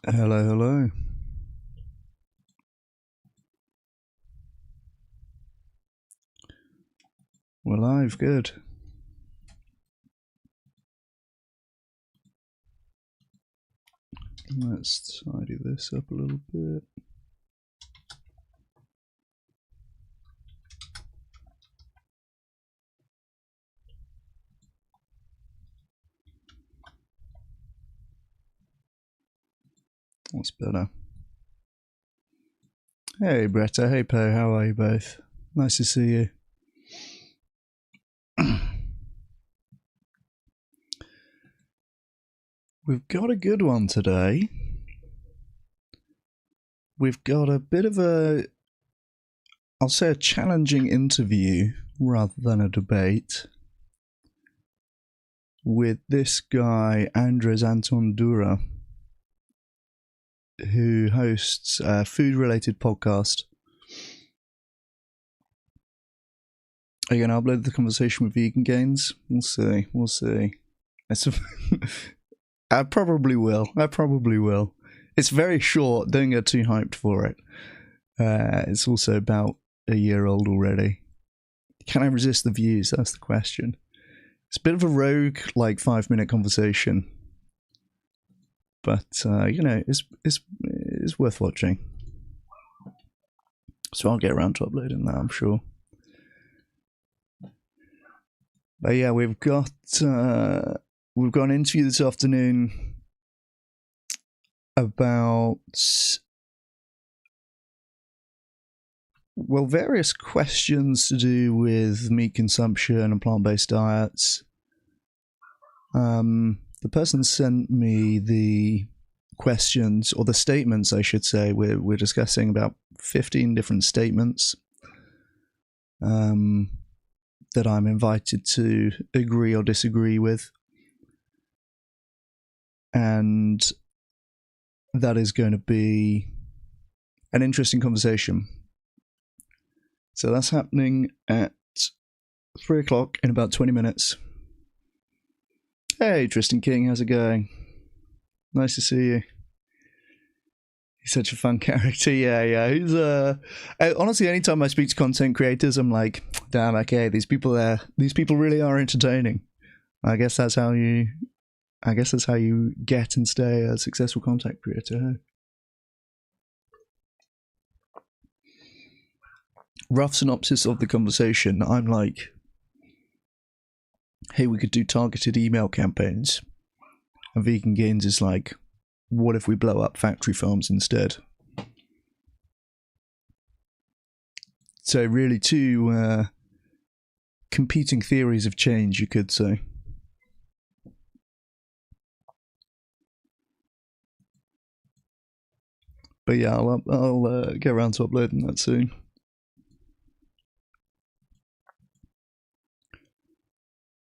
Hello, hello. We're live, good. Let's tidy this up a little bit. That's better. Hey, Bretta. Hey, Po. How are you both? Nice to see you. We've got a good one today. We've got a bit of I'll say a challenging interview rather than a debate with this guy, Andrés Antón Durá, who hosts a food-related podcast. Are you going to upload the conversation with Vegan Gains? We'll see. We'll see. I probably will. It's very short. Don't get too hyped for it. It's also about a year old already. Can I resist the views? That's the question. It's a bit of a rogue, 5-minute conversation. But, it's worth watching. So I'll get around to uploading that, I'm sure. But yeah, we've got an interview this afternoon about, various questions to do with meat consumption and plant-based diets. The person sent me the questions, or the statements, I should say. We're discussing about 15 different statements that I'm invited to agree or disagree with. And that is going to be an interesting conversation. So that's happening at 3 o'clock in about 20 minutes. Hey, Tristan King, how's it going? Nice to see you. He's such a fun character. Yeah. He's honestly, anytime I speak to content creators, I'm like, damn, okay, these people really are entertaining. I guess that's how you get and stay a successful content creator. Rough synopsis of the conversation. I'm like, hey, we could do targeted email campaigns. And Vegan Gains is like, what if we blow up factory farms instead? So really two competing theories of change, you could say. But yeah, I'll get around to uploading that soon.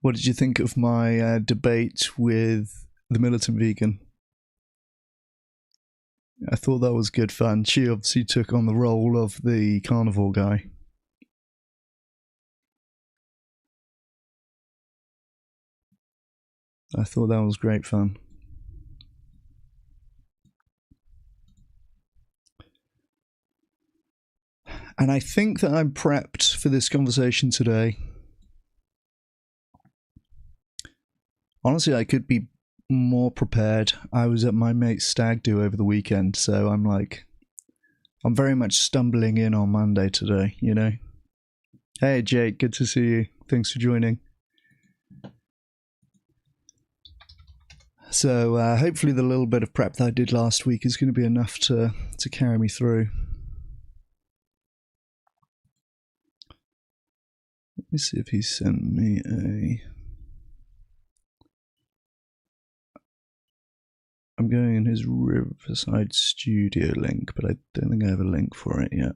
What did you think of my debate with the militant vegan? I thought that was good fun. She obviously took on the role of the carnivore guy. I thought that was great fun. And I think that I'm prepped for this conversation today. Honestly, I could be more prepared. I was at my mate's stag do over the weekend, so I'm very much stumbling in on Monday today, you know? Hey, Jake, good to see you. Thanks for joining. So hopefully the little bit of prep that I did last week is going to be enough to carry me through. Let me see if he sent me I'm going in his Riverside Studio link, but I don't think I have a link for it yet.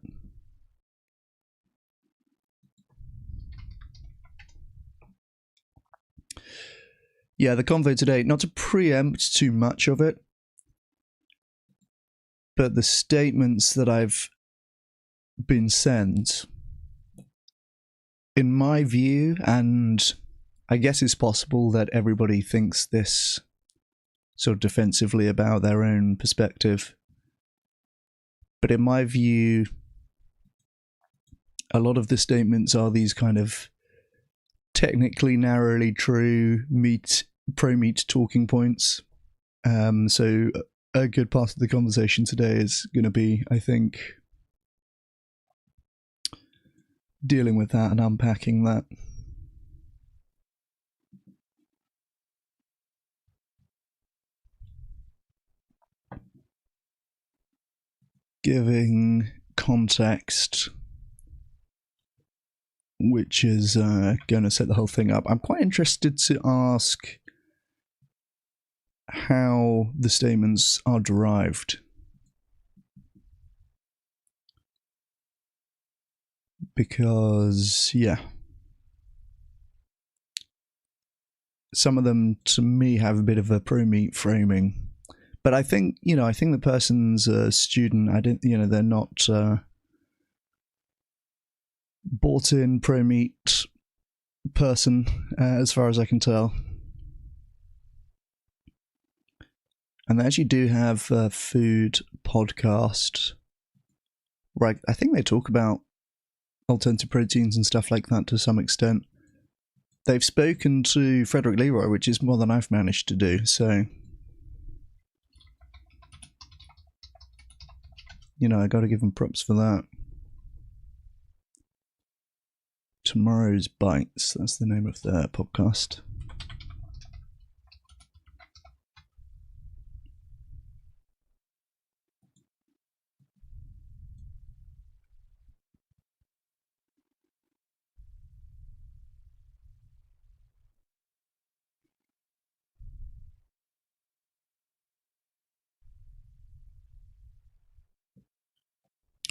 Yeah, the convo today, not to preempt too much of it, but the statements that I've been sent, in my view, and I guess it's possible that everybody thinks this sort of defensively about their own perspective. But in my view, a lot of the statements are these kind of technically narrowly true pro-meat talking points. So a good part of the conversation today is going to be, I think, dealing with that and unpacking that. Giving context, which is going to set the whole thing up. I'm quite interested to ask how the statements are derived. Because, yeah, some of them, to me, have a bit of a pro-meat framing. But I think, I think the person's a student. They're not bought in pro-meat person, as far as I can tell. And they actually do have a food podcast, right? I think they talk about alternative proteins and stuff like that to some extent. They've spoken to Frederick Leroy, which is more than I've managed to do, so I got to give them props for that. Tomorrow's Bites, that's the name of their podcast.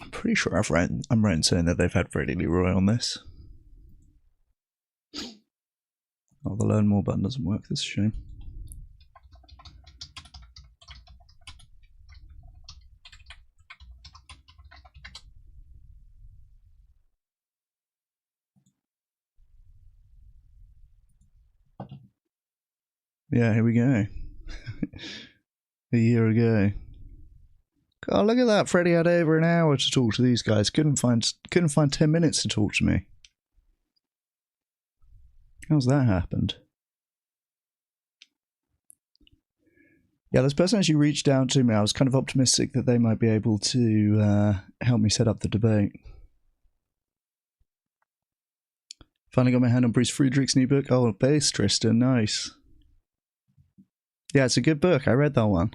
I'm pretty sure I'm right in saying that they've had Freddie Leroy on this. Oh, the learn more button doesn't work, that's a shame. Yeah, here we go. A year ago. Oh, look at that. Freddie had over an hour to talk to these guys. Couldn't find 10 minutes to talk to me. How's that happened? Yeah, this person actually reached out to me. I was kind of optimistic that they might be able to help me set up the debate. Finally got my hand on Bruce Friedrich's new book. Oh, Base Tristan, nice. Yeah, it's a good book. I read that one.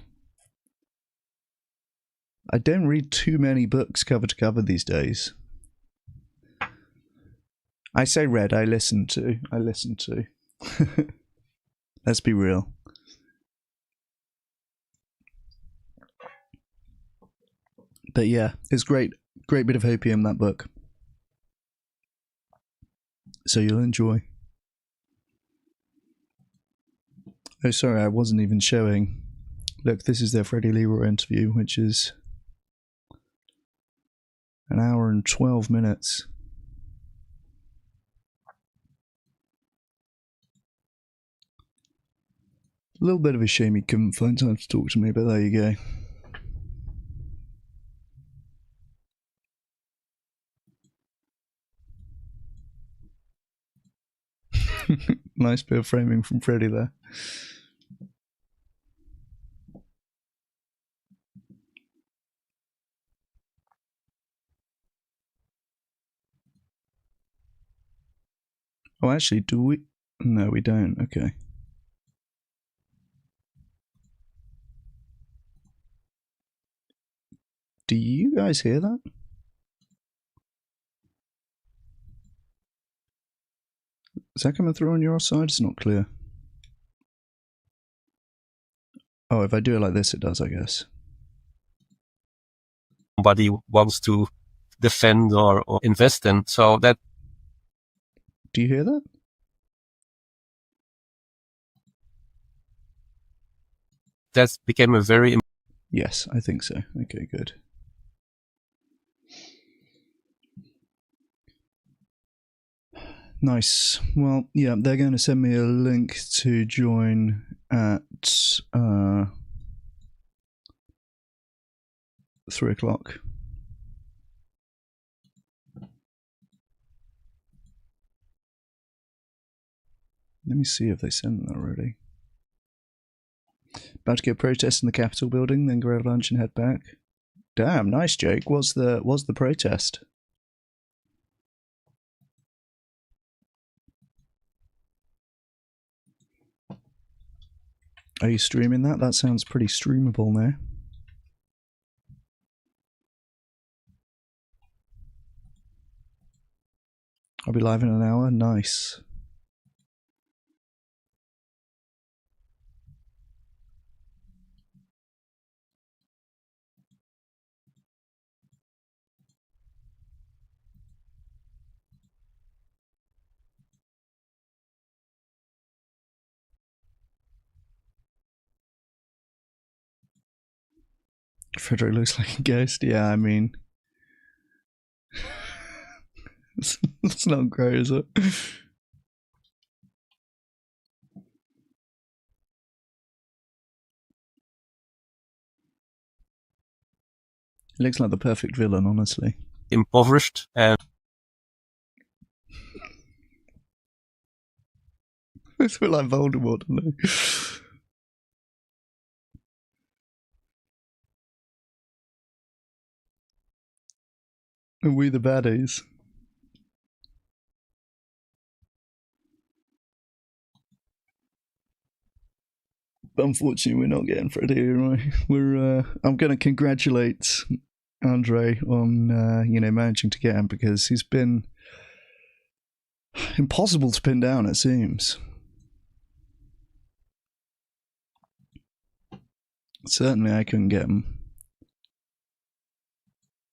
I don't read too many books cover to cover these days. I say read, I listen to. Let's be real. But yeah, it's great bit of hopium, that book. So you'll enjoy. Oh, sorry, I wasn't even showing. Look, this is their Freddie Leroy interview, which is an hour and 12 minutes. A little bit of a shame he couldn't find time to talk to me, but there you go. Nice bit of framing from Freddie there. Oh, actually, do we? No, we don't. Okay. Do you guys hear that? Is that coming through on your side? It's not clear. Oh, if I do it like this, it does, I guess. Somebody wants to defend or invest in. So that. Do you hear that? That became a very. Yes, I think so. Okay, good. Nice. Well, yeah, they're going to send me a link to join at 4 3 o'clock. Let me see if they sent that already. About to go protest in the Capitol building, then grab lunch and head back. Damn, nice, Jake. What's the protest? Are you streaming that? That sounds pretty streamable now. I'll be live in an hour. Nice. Frederick looks like a ghost. Yeah, I mean, it's not great, is it? He looks like the perfect villain, honestly. Impoverished and It's a bit like Voldemort, don't they? And we the baddies. But unfortunately, we're not getting Freddy, right? I'm going to congratulate André on managing to get him, because he's been impossible to pin down, it seems. Certainly, I couldn't get him.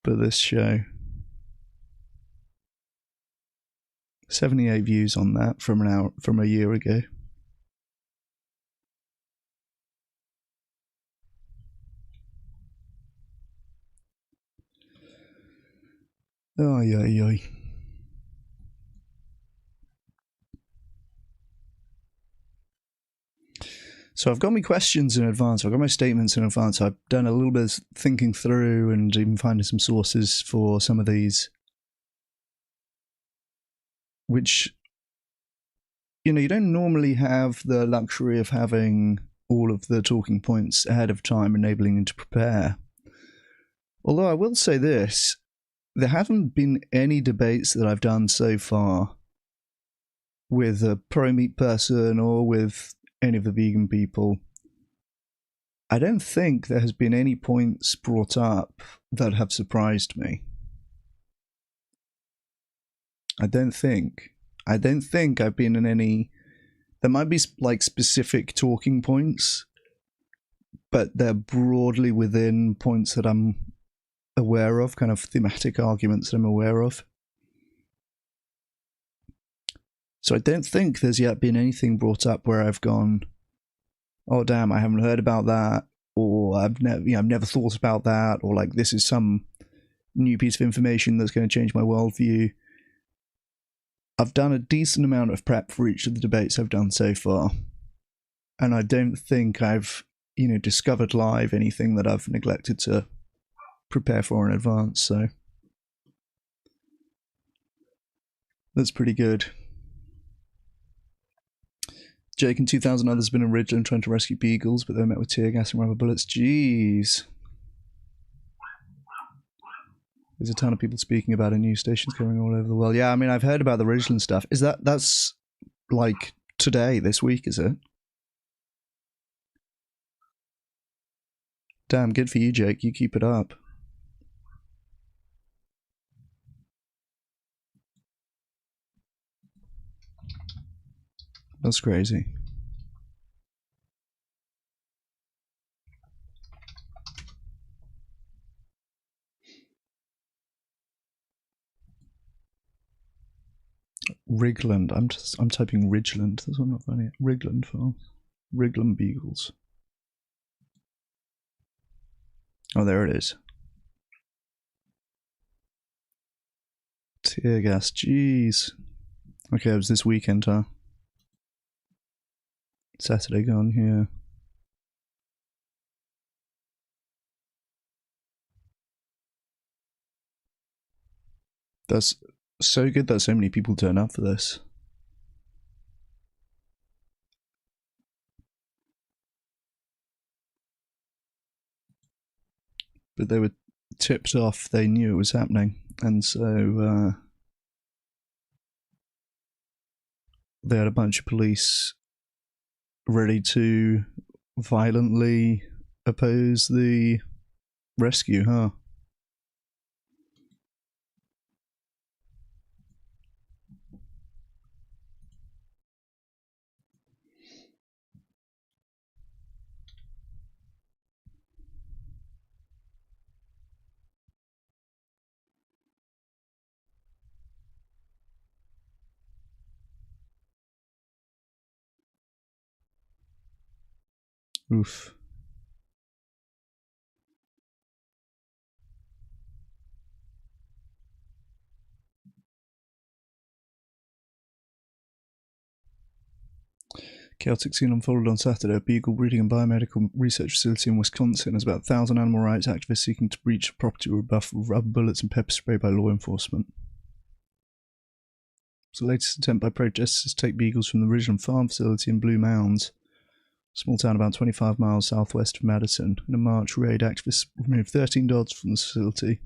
But this show, 78 views on that from a year ago. Oy, oy, oy. So I've got my questions in advance. I've got my statements in advance. I've done a little bit of thinking through and even finding some sources for some of these, which, you don't normally have the luxury of having all of the talking points ahead of time, enabling you to prepare. Although I will say this, there haven't been any debates that I've done so far with a pro-meat person or with any of the vegan people. I don't think there has been any points brought up that have surprised me. I don't think I've been in any. There might be like specific talking points, but they're broadly within points that I'm aware of, kind of thematic arguments that I'm aware of. So I don't think there's yet been anything brought up where I've gone, oh damn, I haven't heard about that, or I've never thought about that, or like this is some new piece of information that's going to change my worldview. I've done a decent amount of prep for each of the debates I've done so far, and I don't think I've discovered live anything that I've neglected to prepare for in advance. So that's pretty good. Jake and 2,000 others have been in Ridgeland trying to rescue beagles, but they were met with tear gas and rubber bullets. Jeez. There's a ton of people speaking about it. News stations going all over the world. Yeah, I mean, I've heard about the Ridgeland stuff. That's like today, this week, is it? Damn, good for you, Jake. You keep it up. That's crazy. Rigland. I'm typing Ridgeland. That's what I'm not finding it. Rigland Farm. Rigland Beagles. Oh, there it is. Tear gas. Jeez. Okay, it was this weekend, huh? Saturday gone, yeah. That's so good that so many people turn up for this. But they were tipped off, they knew it was happening, and so they had a bunch of police ready to violently oppose the rescue, huh? Oof. Chaotic scene unfolded on Saturday. A beagle breeding and biomedical research facility in Wisconsin has about 1,000 animal rights activists seeking to breach the property were rebuffed with rubber bullets and pepper spray by law enforcement. It's the latest attempt by protesters to take beagles from the Ridgeland Farm facility in Blue Mounds, a small town about 25 miles southwest of Madison. In a March raid, activists removed 13 dogs from the facility.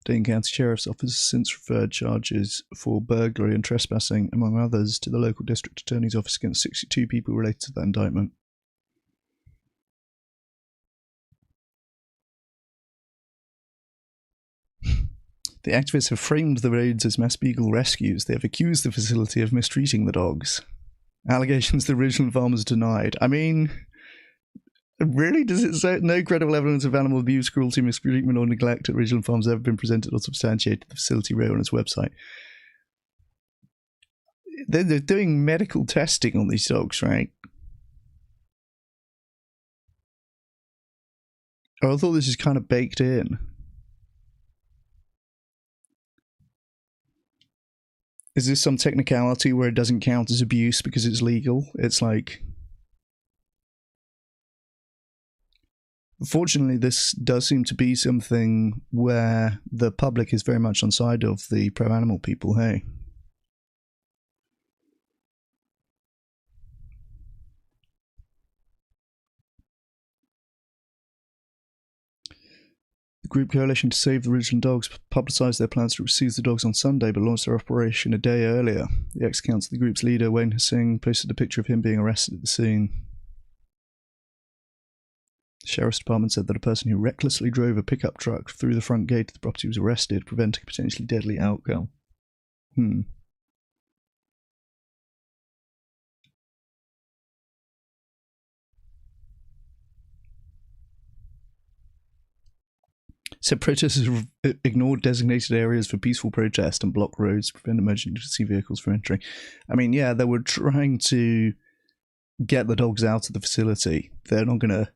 Dane County Sheriff's Office has since referred charges for burglary and trespassing, among others, to the local district attorney's office against 62 people related to that indictment. The activists have framed the raids as mass beagle rescues. They have accused the facility of mistreating the dogs. Allegations the original farmers denied. I mean, really? Does it say no credible evidence of animal abuse, cruelty, mistreatment, or neglect at Ridgeland Farms has ever been presented or substantiated? The facility wrote on its website. They're doing medical testing on these dogs, right? Oh, I thought this is kind of baked in. Is this some technicality where it doesn't count as abuse because it's legal? It's like... Fortunately, this does seem to be something where the public is very much on side of the pro-animal people, hey? The group Coalition to Save the Ridgeland Dogs publicised their plans to receive the dogs on Sunday, but launched their operation a day earlier. The ex-council, the group's leader, Wayne Hsing, posted a picture of him being arrested at the scene. The Sheriff's Department said that a person who recklessly drove a pickup truck through the front gate of the property was arrested, preventing a potentially deadly outcome. Said protesters ignored designated areas for peaceful protest and blocked roads to prevent emergency vehicles from entering. I mean, yeah, they were trying to get the dogs out of the facility. They're not going to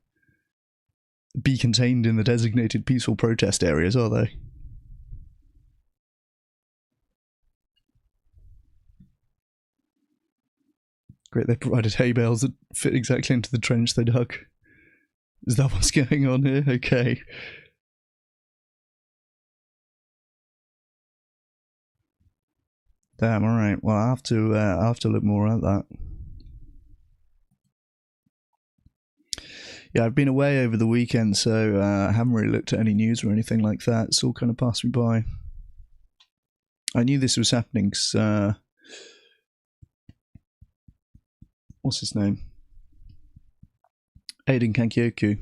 be contained in the designated peaceful protest areas, are they? Great, they provided hay bales that fit exactly into the trench they dug. Is that what's going on here? Okay. Damn, alright. Well, I'll have to look more at that. Yeah, I've been away over the weekend, so I haven't really looked at any news or anything like that. It's all kind of passed me by. I knew this was happening because, what's his name? Aiden Kankyoku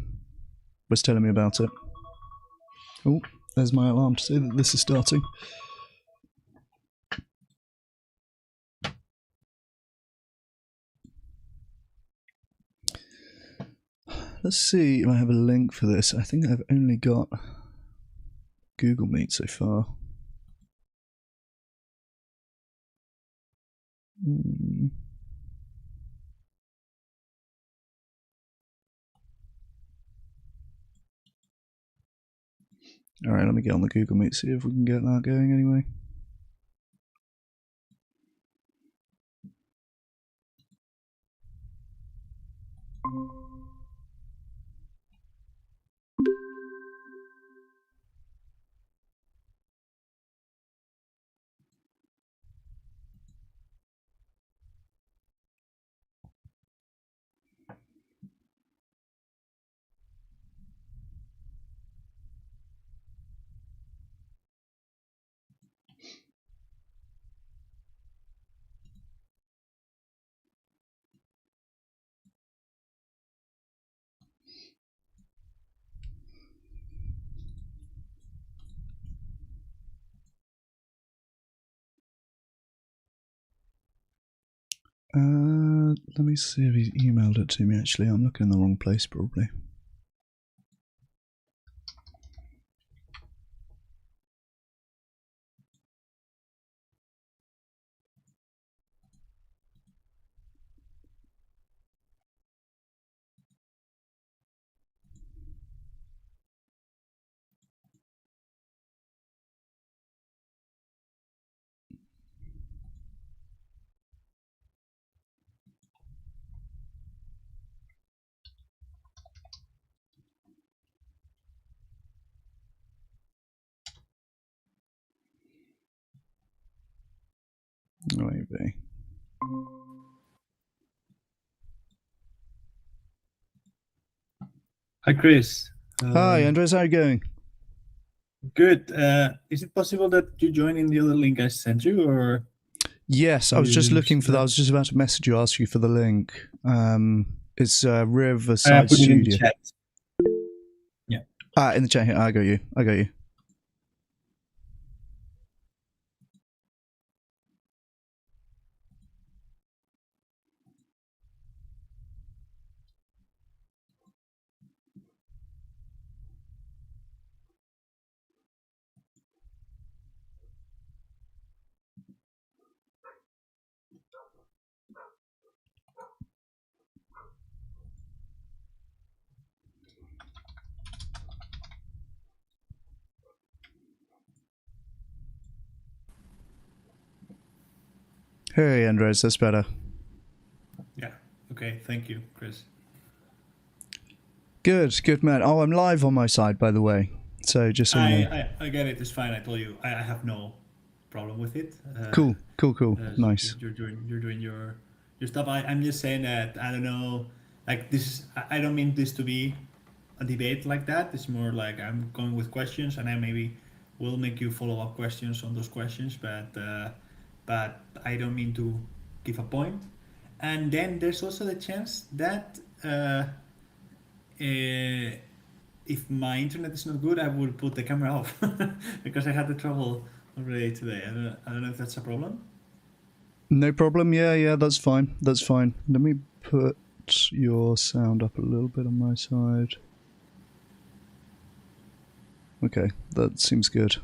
was telling me about it. Oh, there's my alarm to say that this is starting. Let's see if I have a link for this. I think I've only got Google Meet so far. Alright, let me get on the Google Meet, see if we can get that going anyway. Let me see if he's emailed it to me. Actually, I'm looking in the wrong place probably. Maybe. Hi, Chris. Hi, Andrés. How are you going? Good. Is it possible that you join in the other link I sent you, or? Yes, I was just looking for that. I was just about to message you, ask you for the link. It's Riverside put it Studio. in the chat. Yeah. In the chat here. I got you. Hey, Andrés, that's better. Yeah. Okay. Thank you, Chris. Good, man. Oh, I'm live on my side, by the way. So just so you know. I get it. It's fine. I told you. I have no problem with it. Cool. Nice. You're doing your stuff. I'm just saying that I don't know. Like this, I don't mean this to be a debate like that. It's more like I'm going with questions, and I maybe will make you follow up questions on those questions. But I don't mean to give a point. And then there's also the chance that if my internet is not good, I will put the camera off because I had the trouble already today. I don't know if that's a problem. No problem. Yeah, that's fine. Let me put your sound up a little bit on my side. Okay, that seems good.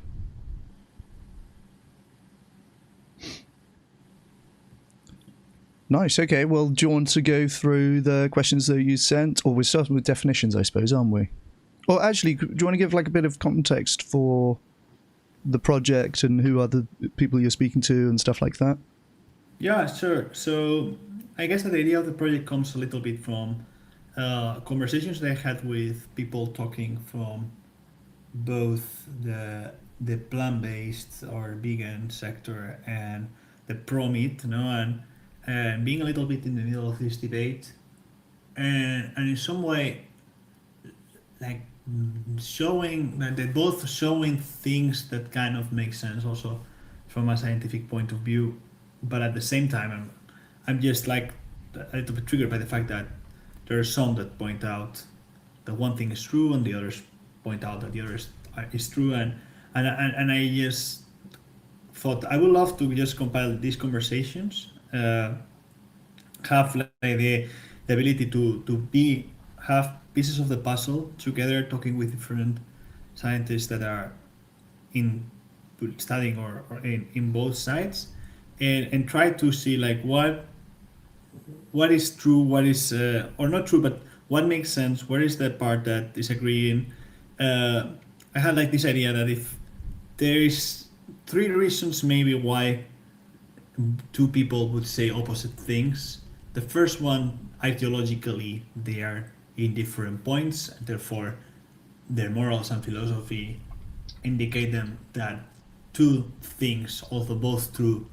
Nice. Okay, well, do you want to go through the questions that you sent? Or we're starting with definitions, I suppose, aren't we? Or actually, do you want to give like a bit of context for the project and who are the people you're speaking to and stuff like that? Yeah, sure. So I guess that the idea of the project comes a little bit from conversations that I had with people talking from both the plant-based or vegan sector and the pro-meat, and being a little bit in the middle of this debate, and in some way, like showing that they're both showing things that kind of make sense also from a scientific point of view, but at the same time, I'm just like a little bit triggered by the fact that there are some that point out that one thing is true and the others point out that the other is true, and I just thought I would love to just compile these conversations, have like the ability to be have pieces of the puzzle together, talking with different scientists that are in studying or in both sides, and try to see like what is true, what is or not true, but what makes sense, where is the part that disagreeing. I had like this idea that if there is three reasons maybe why two people would say opposite things. The first one, ideologically, they are in different points, therefore their morals and philosophy indicate them that two things, although both true,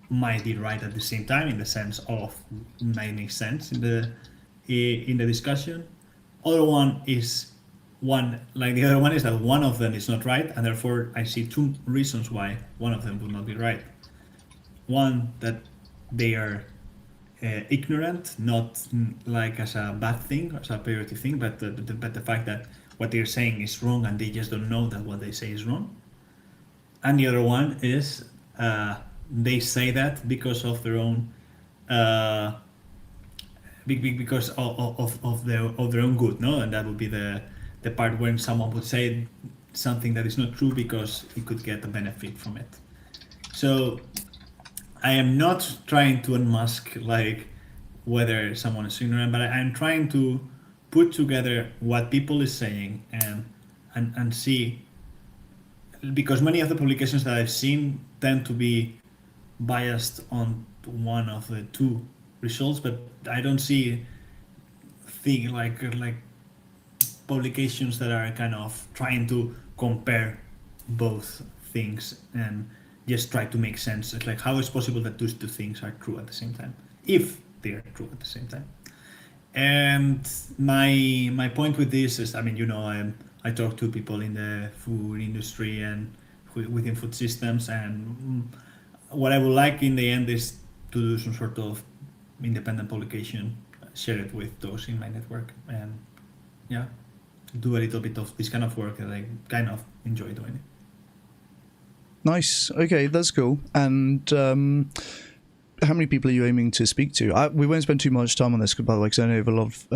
might be right at the same time, in the sense of might make sense in the discussion. Other one is the other one is that one of them is not right, and therefore I see two reasons why one of them would not be right. One, that they are ignorant, not like as a bad thing, as a pejorative thing, but the fact that what they're saying is wrong and they just don't know that what they say is wrong. And the other one is they say that because of their own uh, because of their own good, no? And that would be the part when someone would say something that is not true because he could get a benefit from it. So I am not trying to unmask like whether someone is ignorant, but I'm trying to put together what people is saying and see, because many of the publications that I've seen tend to be biased on one of the two results, but I don't see thing like publications that are kind of trying to compare both things and just try to make sense. It's like, how is possible that those two things are true at the same time, if they are true at the same time? And my point with this is, I mean, I talk to people in the food industry and within food systems, and what I would like in the end is to do some sort of independent publication, share it with those in my network, and yeah, do a little bit of this kind of work that I kind of enjoy doing it. Nice. Okay, that's cool. And how many people are you aiming to speak to? We won't spend too much time on this, by the way, because I know we have a lot of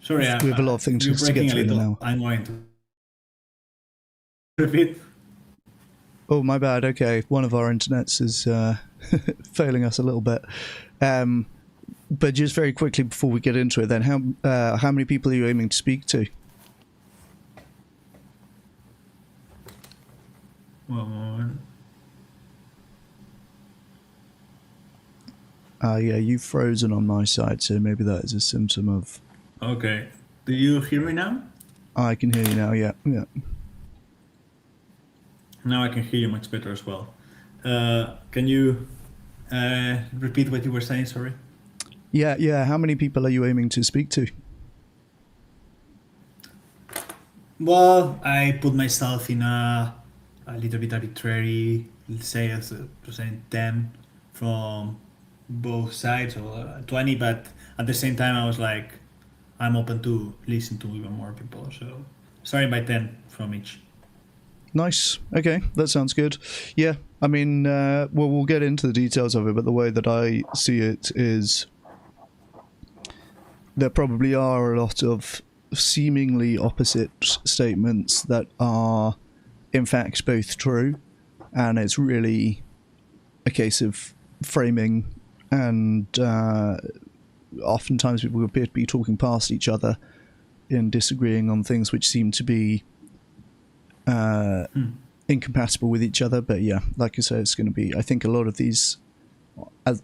Sorry, we have a lot of things you're to get through now. I'm going to repeat. Oh, my bad. Okay, one of our internets is failing us a little bit. But just very quickly before we get into it, then, how many people are you aiming to speak to? Yeah, you've frozen on my side, so maybe that is a symptom of... Okay. Do you hear me now? I can hear you now, yeah. Now I can hear you much better as well. Can you repeat what you were saying, sorry? Yeah, how many people are you aiming to speak to? Well, I put myself in a little bit arbitrary, let's say as a percent 10 from both sides, or 20, but at the same time I was like, I'm open to listen to even more people, so starting by 10 from each. Nice. Okay, that sounds good. Yeah, I mean, we'll get into the details of it, but the way that I see it is there probably are a lot of seemingly opposite statements that are in fact both true, and it's really a case of framing, and oftentimes people appear to be talking past each other in disagreeing on things which seem to be incompatible with each other. But yeah, like I said, it's going to be, I think a lot of these,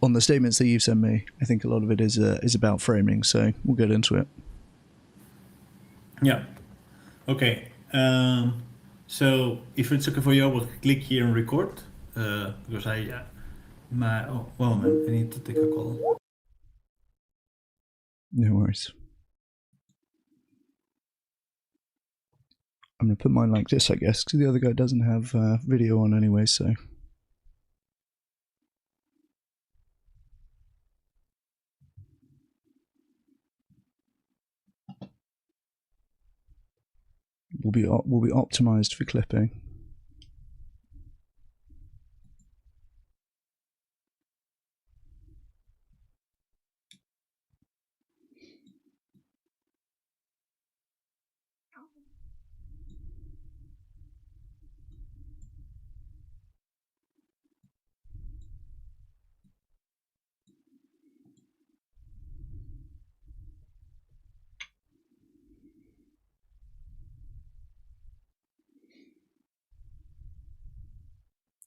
on the statements that you've sent me, I think a lot of it is about framing, so we'll get into it. Yeah. Okay. So if it's okay for you, I will click here and record, because I need to take a call. No worries. I'm going to put mine like this, I guess, because the other guy doesn't have video on anyway, so... Will be optimized for clipping.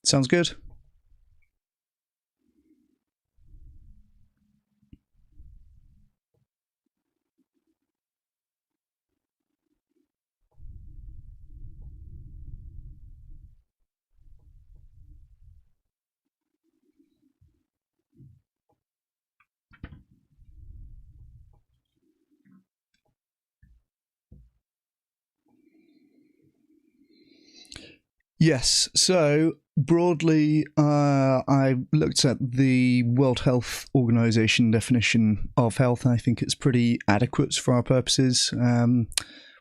Sounds good. Yes, so broadly, I looked at the World Health Organization definition of health, and I think it's pretty adequate for our purposes.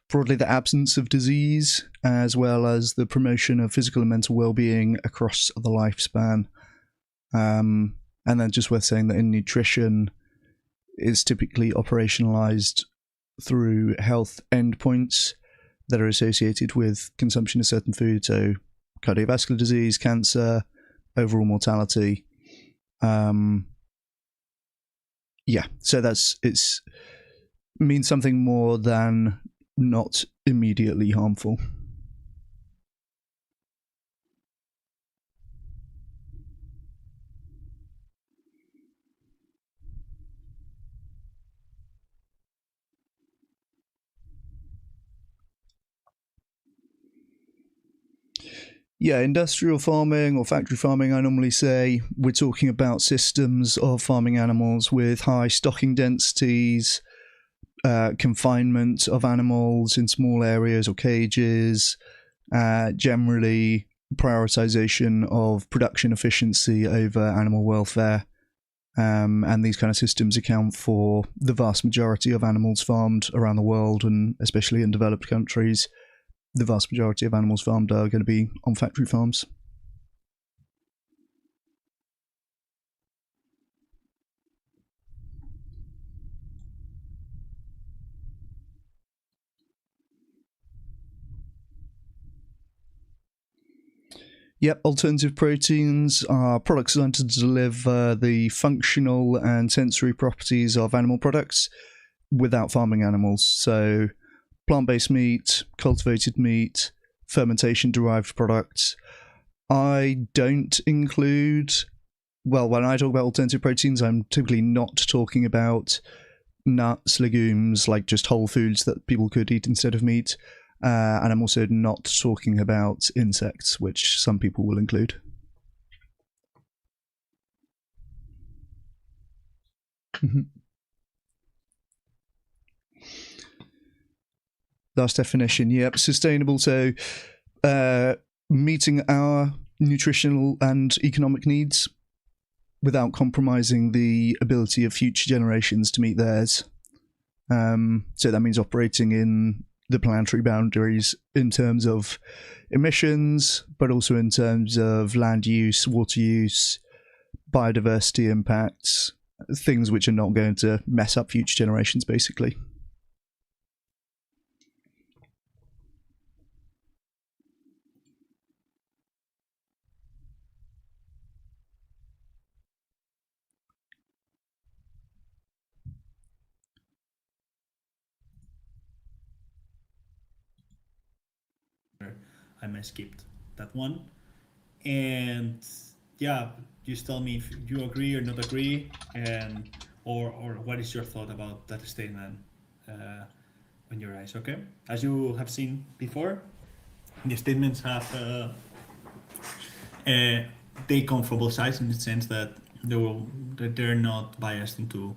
Broadly, the absence of disease, as well as the promotion of physical and mental well-being across the lifespan. And then just worth saying that in nutrition, it's typically operationalized through health endpoints that are associated with consumption of certain food, so cardiovascular disease, cancer, overall mortality. So it's means something more than not immediately harmful. Yeah, industrial farming or factory farming, I normally say we're talking about systems of farming animals with high stocking densities, confinement of animals in small areas or cages, generally prioritization of production efficiency over animal welfare. And these kind of systems account for the vast majority of animals farmed around the world, and especially in developed countries. The vast majority of animals farmed are going to be on factory farms. Yep, alternative proteins are products designed to deliver the functional and sensory properties of animal products without farming animals. So plant-based meat, cultivated meat, fermentation-derived products. I don't include... Well, when I talk about alternative proteins, I'm typically not talking about nuts, legumes, like just whole foods that people could eat instead of meat. And I'm also not talking about insects, which some people will include. Last definition, yep, sustainable. So meeting our nutritional and economic needs without compromising the ability of future generations to meet theirs. So that means operating in the planetary boundaries in terms of emissions, but also in terms of land use, water use, biodiversity impacts, things which are not going to mess up future generations, basically. I might skipped that one. And yeah, just tell me if you agree or not agree, and or what is your thought about that statement on your eyes. Okay, as you have seen before, the statements have they come from both sides in the sense that they're not biased into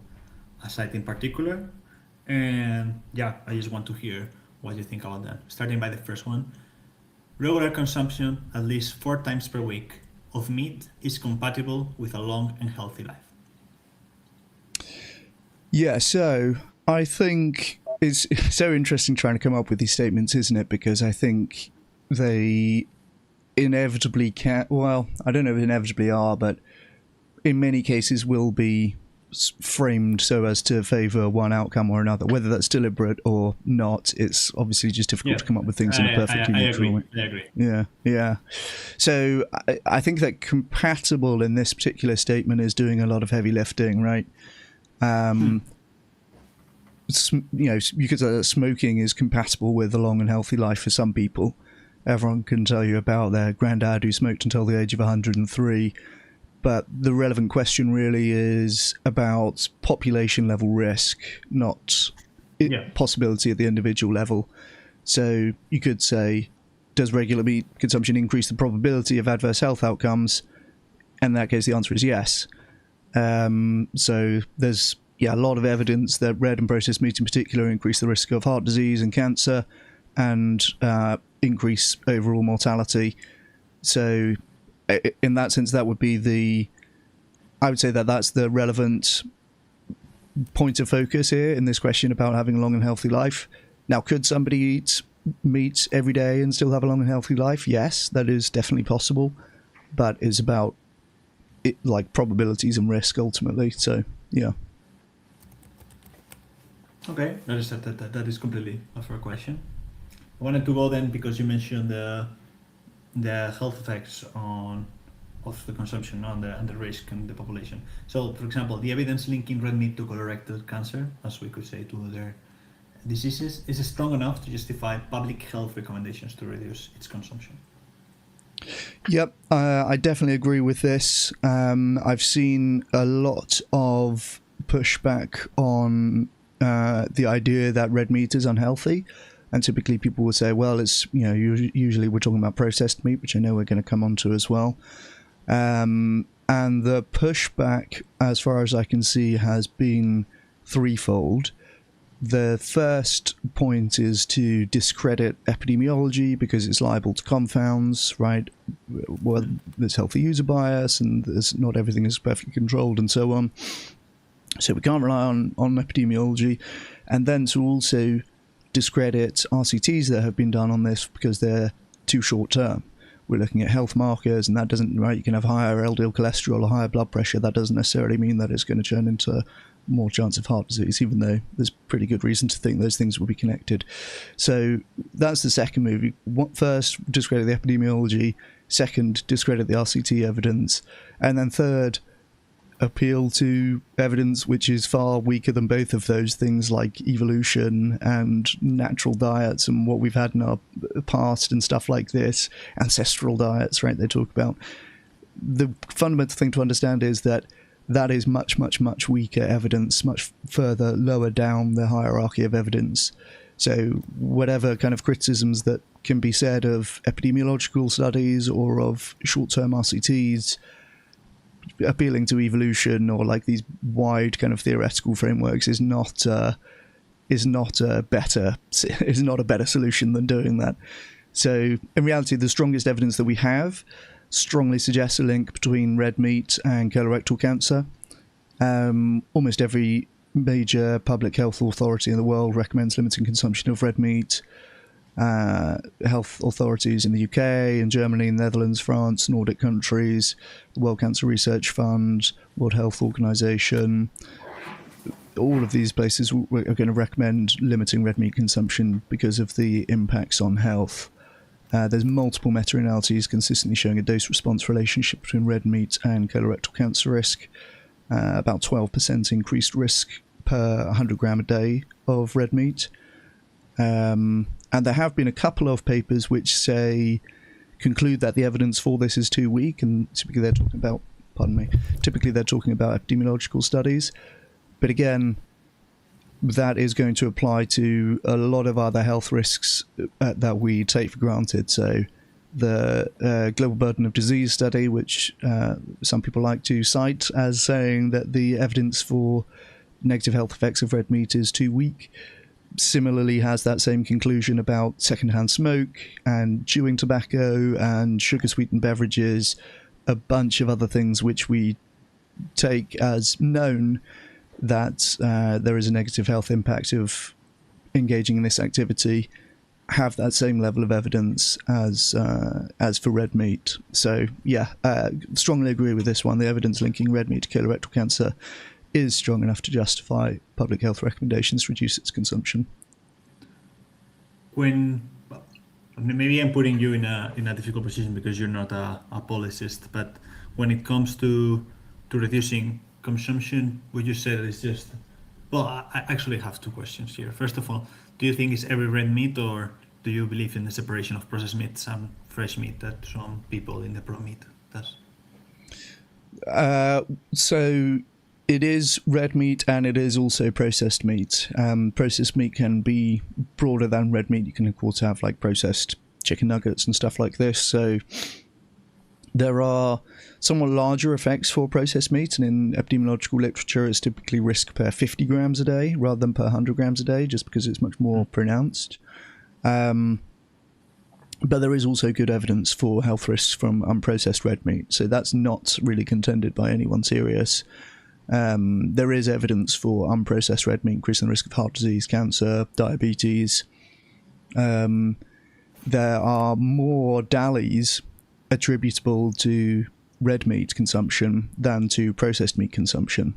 a side in particular. And yeah, I just want to hear what you think about that. Starting by the first one. Regular consumption, at least 4 times per week, of meat is compatible with a long and healthy life. Yeah, so I think it's so interesting trying to come up with these statements, isn't it? Because I think they inevitably can, well, I don't know if inevitably are, but in many cases will be framed so as to favour one outcome or another. Whether that's deliberate or not, it's obviously just difficult to come up with things in a perfectly neutral way. I agree. Yeah. So I think that compatible in this particular statement is doing a lot of heavy lifting, right? You know, you could say that smoking is compatible with a long and healthy life for some people. Everyone can tell you about their granddad who smoked until the age of 103. But the relevant question really is about population level risk, not possibility at the individual level. So you could say, does regular meat consumption increase the probability of adverse health outcomes? In that case, the answer is yes. So there's a lot of evidence that red and processed meat in particular increase the risk of heart disease and cancer and increase overall mortality. So in that sense, that would be I would say that that's the relevant point of focus here in this question about having a long and healthy life. Now, could somebody eat meat every day and still have a long and healthy life? Yes, that is definitely possible, but it's about like probabilities and risk ultimately. So yeah. Okay, that is completely a fair question. I wanted to go then because you mentioned the health effects of the consumption and the risk in the population. So, for example, the evidence linking red meat to colorectal cancer, as we could say to other diseases, is strong enough to justify public health recommendations to reduce its consumption. Yep, I definitely agree with this. I've seen a lot of pushback on the idea that red meat is unhealthy, and typically people will say, well, it's, you know, usually we're talking about processed meat, which I know we're going to come on to as well. And the pushback, as far as I can see, has been threefold. The first point is to discredit epidemiology because it's liable to confounds, right? Well, there's healthy user bias and there's not everything is perfectly controlled and so on. So we can't rely on epidemiology. And then to also discredit RCTs that have been done on this because they're too short term. We're looking at health markers, and that doesn't, right, you can have higher LDL cholesterol or higher blood pressure. That doesn't necessarily mean that it's going to turn into more chance of heart disease, even though there's pretty good reason to think those things will be connected. So that's the second move. First, discredit the epidemiology. Second, discredit the RCT evidence. And then third, appeal to evidence which is far weaker than both of those things, like evolution and natural diets and what we've had in our past and stuff like this, ancestral diets, right? They talk about. The fundamental thing to understand is that that is much, much, much weaker evidence, much further lower down the hierarchy of evidence. So whatever kind of criticisms that can be said of epidemiological studies or of short-term RCTs, appealing to evolution or like these wide kind of theoretical frameworks is not a better solution than doing that. So in reality, the strongest evidence that we have strongly suggests a link between red meat and colorectal cancer. Almost every major public health authority in the world recommends limiting consumption of red meat. Health authorities in the UK and Germany, Netherlands, France, Nordic countries, the World Cancer Research Fund, World Health Organization, all of these places are going to recommend limiting red meat consumption because of the impacts on health. There's multiple meta-analyses consistently showing a dose-response relationship between red meat and colorectal cancer risk. About 12% increased risk per 100 gram a day of red meat. And there have been a couple of papers which conclude that the evidence for this is too weak, and typically they're talking about, epidemiological studies. But again, that is going to apply to a lot of other health risks that we take for granted. So the Global Burden of Disease study, which some people like to cite as saying that the evidence for negative health effects of red meat is too weak, similarly has that same conclusion about secondhand smoke and chewing tobacco and sugar-sweetened beverages, a bunch of other things which we take as known that there is a negative health impact of engaging in this activity, have that same level of evidence as for red meat. So yeah, strongly agree with this one. The evidence linking red meat to colorectal cancer is strong enough to justify public health recommendations to reduce its consumption. Maybe I'm putting you in a difficult position because you're not a policist, but when it comes to reducing consumption, would you say that it's just... Well, I actually have two questions here. First of all, do you think it's every red meat, or do you believe in the separation of processed meats and fresh meat that some people in the pro-meat does? So it is red meat and it is also processed meat. Processed meat can be broader than red meat. You can of course have like processed chicken nuggets and stuff like this. So there are somewhat larger effects for processed meat, and in epidemiological literature it's typically risk per 50 grams a day rather than per 100 grams a day, just because it's much more pronounced. But there is also good evidence for health risks from unprocessed red meat, so that's not really contended by anyone serious. There is evidence for unprocessed red meat increasing the risk of heart disease, cancer, diabetes. There are more DALIs attributable to red meat consumption than to processed meat consumption.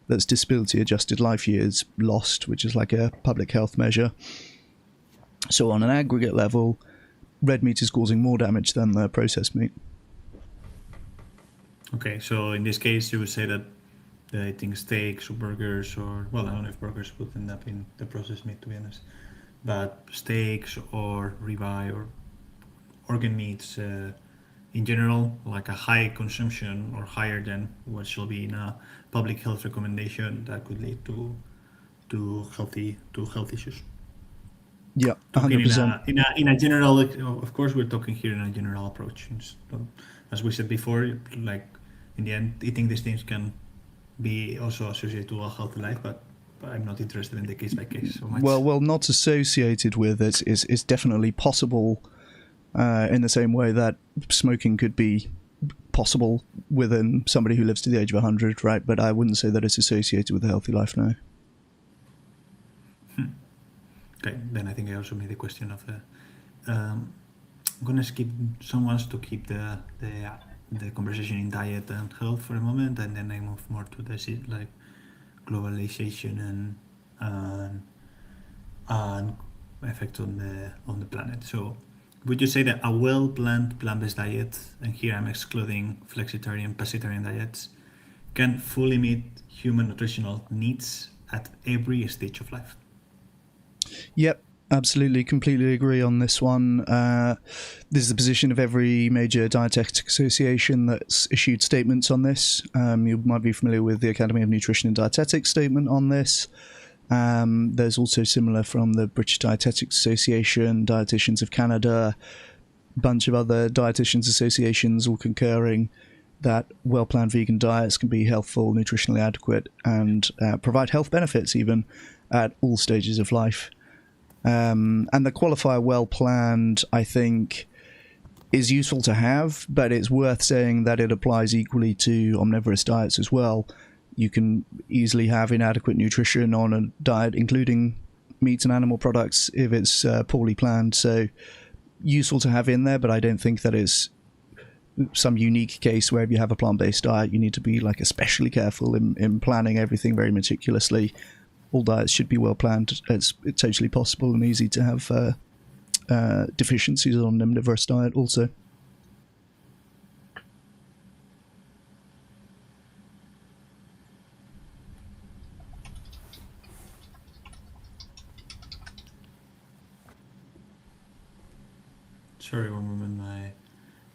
That's disability adjusted life years lost, which is like a public health measure. So on an aggregate level, red meat is causing more damage than the processed meat. Okay, so in this case, you would say that eating steaks or burgers, or, well, I don't know if burgers would end up in the processed meat, to be honest, but steaks or ribeye or organ meats in general, like a high consumption or higher than what shall be in a public health recommendation, that could lead to health issues. Yeah, Talking 100%. in a general, of course, we're talking here in a general approach. As we said before, like in the end, eating these things can be also associated to a healthy life, but I'm not interested in the case by case so much. Well, not associated with it is definitely possible. In the same way that smoking could be possible within somebody who lives to the age of 100, right? But I wouldn't say that it's associated with a healthy life now. Okay, then I think I also made the question of I'm gonna skip. Someone wants to keep the conversation in diet and health for a moment, and then I move more to the like globalization and effect on the planet. So, would you say that a well-planned plant-based diet, and here I'm excluding flexitarian, pescatarian diets, can fully meet human nutritional needs at every stage of life? Yep, absolutely, completely agree on this one. This is the position of every major dietetic association that's issued statements on this. You might be familiar with the Academy of Nutrition and Dietetics statement on this. There's also similar from the British Dietetics Association, Dietitians of Canada, a bunch of other dietitians associations all concurring that well-planned vegan diets can be healthful, nutritionally adequate, and provide health benefits even at all stages of life. And the qualifier well-planned, I think, is useful to have, but it's worth saying that it applies equally to omnivorous diets as well. You can easily have inadequate nutrition on a diet, including meat and animal products, if it's poorly planned. So useful to have in there, but I don't think that is some unique case where if you have a plant-based diet, you need to be like especially careful in planning everything very meticulously. All diets should be well planned. It's totally possible and easy to have deficiencies on an omnivorous diet also. Sorry, one moment, my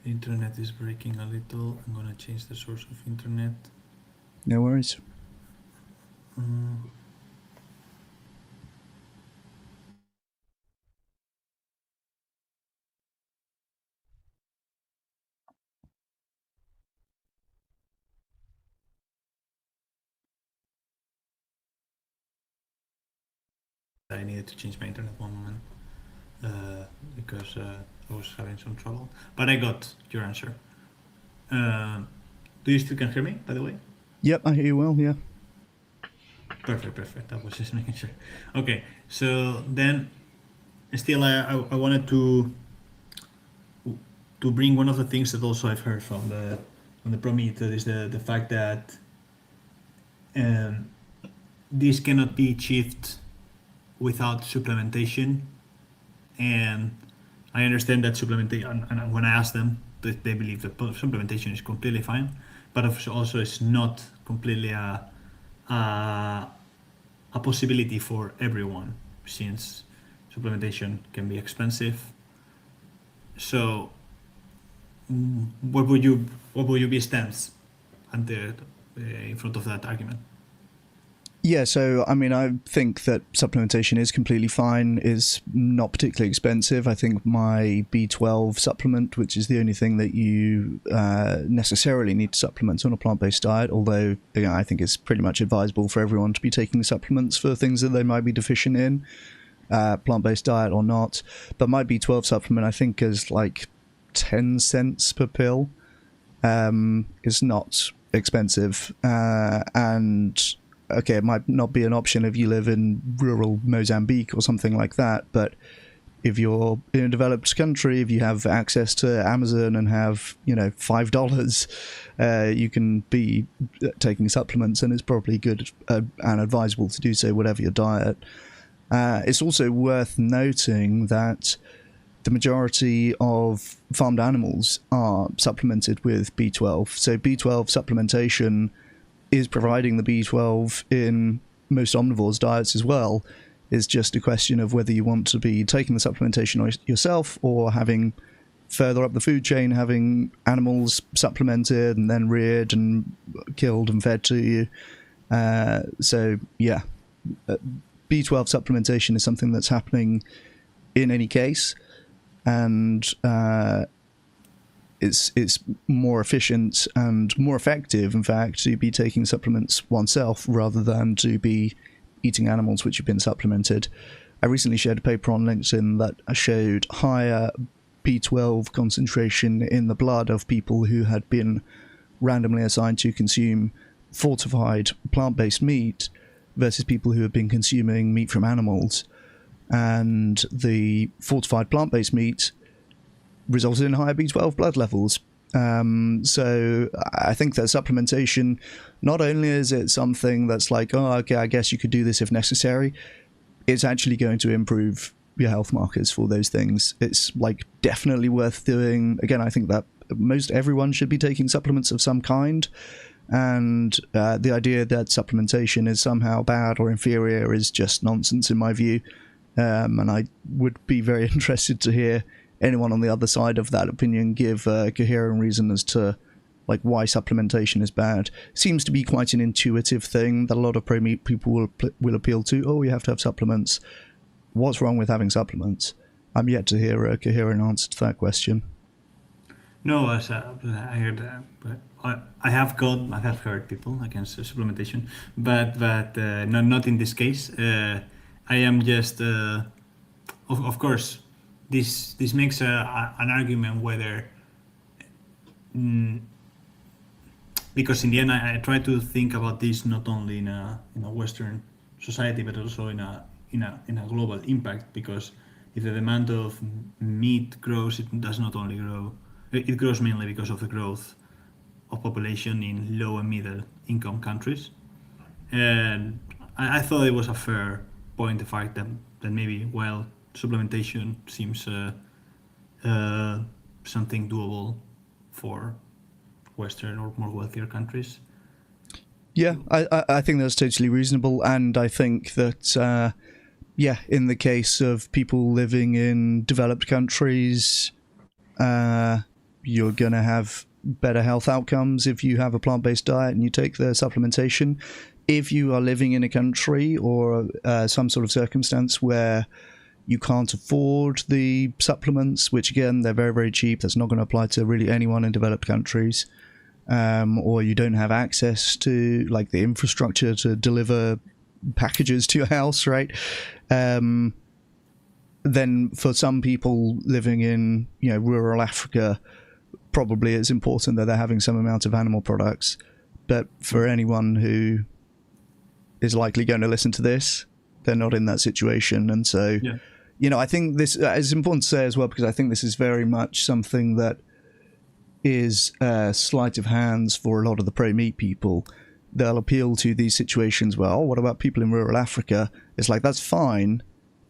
internet is breaking a little. I'm gonna change the source of internet. No worries. I needed to change my internet one moment because I was having some trouble. But I got your answer. Do you still can hear me, by the way? Yep, I hear you well, yeah. Perfect. I was just making sure. Okay, so then still I wanted to bring one of the things that also I've heard from the Prometheus is the fact that this cannot be achieved without supplementation. And I understand that supplementation, and when I ask them, they believe that supplementation is completely fine, but also it's not completely a possibility for everyone, since supplementation can be expensive. So, what would you be stance in front of that argument? Yeah, so I mean, I think that supplementation is completely fine, is not particularly expensive. I think my B12 supplement, which is the only thing that you necessarily need to supplement on a plant-based diet, although I think it's pretty much advisable for everyone to be taking supplements for things that they might be deficient in, plant-based diet or not. But my B12 supplement, I think, is like 10 cents per pill. Is not expensive, and okay, it might not be an option if you live in rural Mozambique or something like that, but if you're in a developed country, if you have access to Amazon and have, $5, you can be taking supplements, and it's probably good and advisable to do so, whatever your diet. It's also worth noting that the majority of farmed animals are supplemented with B12. So B12 supplementation is providing the B12 in most omnivores' diets as well. It's just a question of whether you want to be taking the supplementation yourself or having further up the food chain, having animals supplemented and then reared and killed and fed to you. So yeah, B12 supplementation is something that's happening in any case, and it's more efficient and more effective, in fact, to be taking supplements oneself rather than to be eating animals which have been supplemented. I recently shared a paper on LinkedIn that showed higher B12 concentration in the blood of people who had been randomly assigned to consume fortified plant-based meat versus people who have been consuming meat from animals. And the fortified plant-based meat resulted in higher B12 blood levels. So I think that supplementation, not only is it something that's like, oh, okay, I guess you could do this if necessary, it's actually going to improve your health markers for those things. It's like definitely worth doing. Again, I think that most everyone should be taking supplements of some kind. And the idea that supplementation is somehow bad or inferior is just nonsense in my view. And I would be very interested to hear anyone on the other side of that opinion give a coherent reason as to like why supplementation is bad. Seems to be quite an intuitive thing that a lot of pro-meat people will appeal to. Oh, you have to have supplements. What's wrong with having supplements? I'm yet to hear a coherent answer to that question. No, as I heard, but I have heard people against supplementation, but not in this case. I am just, of course, this makes an argument whether, because in the end I try to think about this not only in a Western society but also in a global impact, because if the demand of meat grows, it does not only grow. It grows mainly because of the growth of population in low and middle income countries. And I thought it was a fair point, the fact that maybe while supplementation seems something doable for Western or more wealthier countries. Yeah, I think that's totally reasonable, and I think that in the case of people living in developed countries, you're going to have better health outcomes if you have a plant-based diet and you take the supplementation. If you are living in a country or some sort of circumstance where you can't afford the supplements, which again, they're very, very cheap, that's not going to apply to really anyone in developed countries, or you don't have access to like the infrastructure to deliver packages to your house, right? Then for some people living in rural Africa, probably it's important that they're having some amount of animal products. But for anyone who is likely going to listen to this, they're not in that situation. And so, I think this is important to say as well, because I think this is very much something that is sleight of hands for a lot of the pro-meat people. They'll appeal to these situations where, what about people in rural Africa? It's like, that's fine.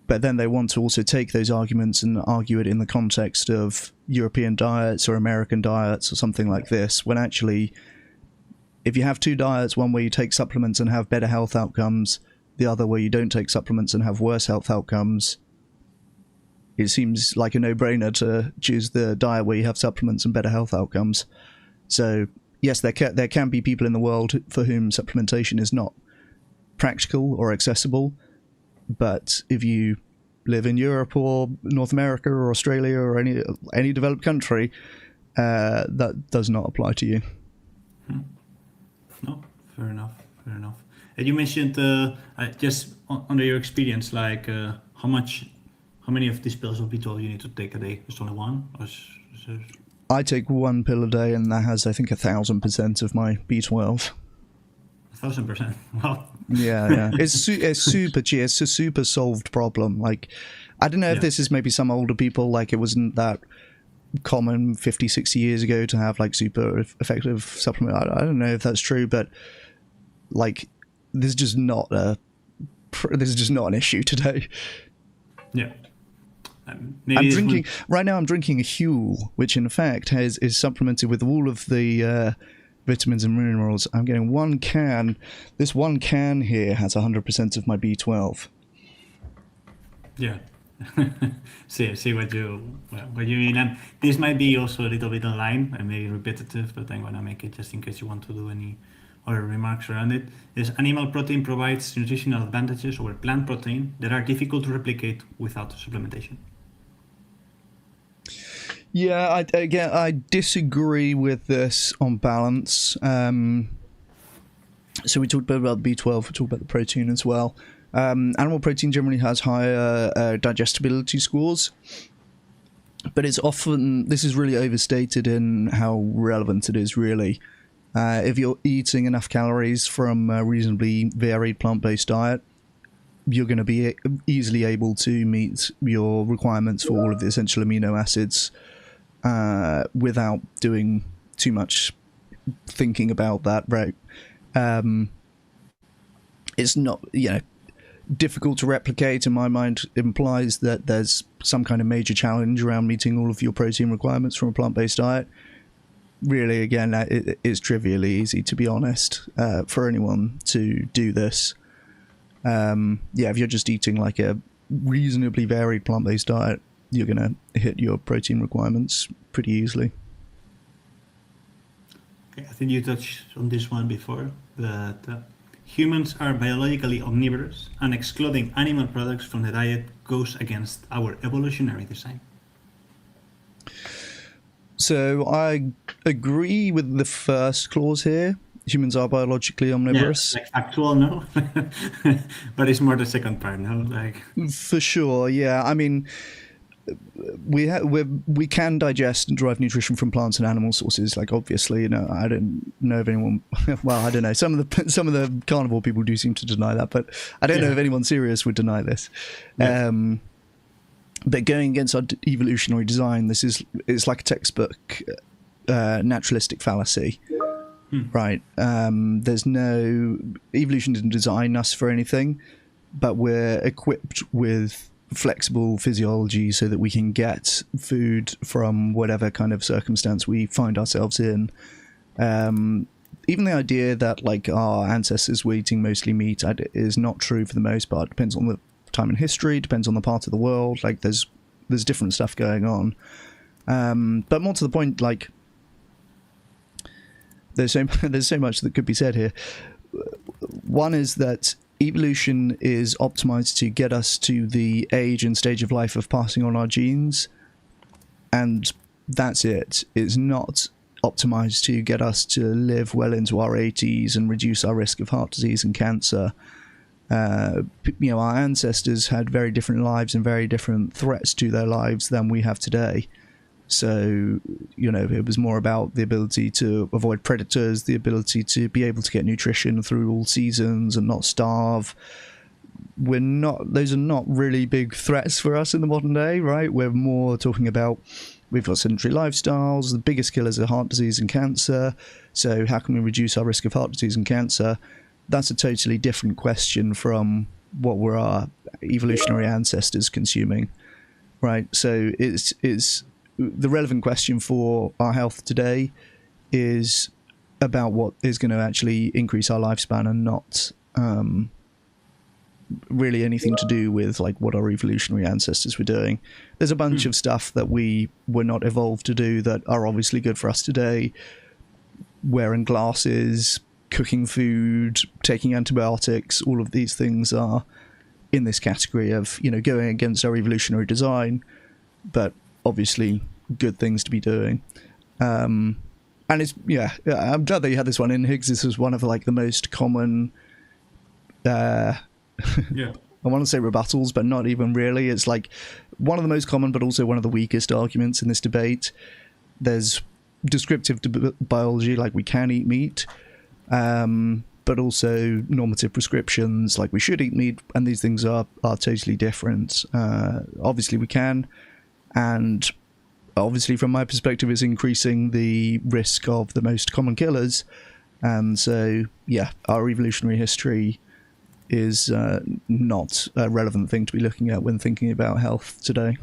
But then they want to also take those arguments and argue it in the context of European diets or American diets or something like this, when actually, if you have two diets, one where you take supplements and have better health outcomes, the other where you don't take supplements and have worse health outcomes, it seems like a no-brainer to choose the diet where you have supplements and better health outcomes. So, yes, there can be people in the world for whom supplementation is not practical or accessible. But if you live in Europe or North America or Australia or any developed country, that does not apply to you. No, fair enough. And you mentioned just under your experience, like how many of these pills of B12 you need to take a day? Just only one? I take one pill a day, and that has, I think, 1,000% of my B12. 1,000%. Wow. Yeah. It's super cheap. It's a super solved problem. Like, I don't know if this is maybe some older people, like it wasn't that common 50, 60 years ago to have like super effective supplement. I don't know if that's true, but like this is just not an issue today. Yeah. Right now I'm drinking a Huel, which in fact is supplemented with all of the vitamins and minerals. I'm getting one can. This one can here has 100% of my B12. Yeah. see what you mean, and this might be also a little bit online and maybe repetitive, but I'm gonna make it just in case you want to do any other remarks around it. Is animal protein provides nutritional advantages over plant protein that are difficult to replicate without supplementation. Yeah, I disagree with this on balance. So we talked about the B12, we talked about the protein as well. Animal protein generally has higher digestibility scores, but this is really overstated in how relevant it is, really. If you're eating enough calories from a reasonably varied plant-based diet, you're going to be easily able to meet your requirements for all of the essential amino acids without doing too much thinking about that, right? It's not, difficult to replicate, in my mind, implies that there's some kind of major challenge around meeting all of your protein requirements from a plant-based diet. Really, again, it's trivially easy, to be honest, for anyone to do this. If you're just eating like a reasonably varied plant-based diet, you're going to hit your protein requirements pretty easily. Okay, I think you touched on this one before, that humans are biologically omnivorous, and excluding animal products from the diet goes against our evolutionary design. So I agree with the first clause here. Humans are biologically omnivorous. Yeah, like factual, no? But it's more the second part, no? Like, for sure, yeah. I mean, we can digest and derive nutrition from plants and animal sources. Like, obviously, I don't know if anyone. Well, I don't know. Some of the carnivore people do seem to deny that, but I don't know if anyone serious would deny this. Yeah. But going against our evolutionary design, it's like a textbook naturalistic fallacy, right? There's no evolution didn't design us for anything, but we're equipped with flexible physiology so that we can get food from whatever kind of circumstance we find ourselves in. Even the idea that like our ancestors were eating mostly meat is not true for the most part. It depends on the time in history, depends on the part of the world. Like there's different stuff going on. But more to the point, like there's so much that could be said here. One is that evolution is optimized to get us to the age and stage of life of passing on our genes, and that's it. It's not optimized to get us to live well into our 80s and reduce our risk of heart disease and cancer. Our ancestors had very different lives and very different threats to their lives than we have today. So, it was more about the ability to avoid predators, the ability to be able to get nutrition through all seasons and not starve. Those are not really big threats for us in the modern day, right? We're more talking about, we've got sedentary lifestyles, the biggest killers are heart disease and cancer. So how can we reduce our risk of heart disease and cancer? That's a totally different question from what were our evolutionary ancestors consuming, right? So it's the relevant question for our health today is about what is going to actually increase our lifespan, and not really anything to do with like what our evolutionary ancestors were doing. There's a bunch of stuff that we were not evolved to do that are obviously good for us today. Wearing glasses, cooking food, taking antibiotics, all of these things are in this category of, going against our evolutionary design, but obviously good things to be doing. And it's, I'm glad that you had this one in, Higgs. This was one of like the most common, I want to say rebuttals, but not even really. It's like one of the most common, but also one of the weakest arguments in this debate. There's descriptive biology, like we can eat meat. but also normative prescriptions, like we should eat meat, and these things are totally different. Obviously we can, and obviously from my perspective it's increasing the risk of the most common killers, and so yeah, our evolutionary history is not a relevant thing to be looking at when thinking about health today.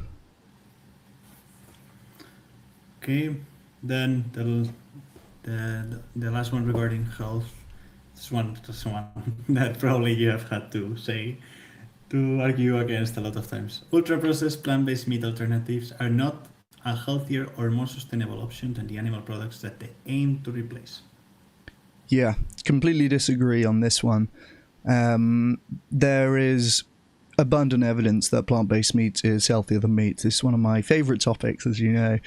Okay, then the last one regarding health. This one that probably you have had to say to argue against a lot of times. Ultra-processed plant-based meat alternatives are not a healthier or more sustainable option than the animal products that they aim to replace. Yeah, completely disagree on this one. There is abundant evidence that plant-based meat is healthier than meat. This is one of my favourite topics, as you know.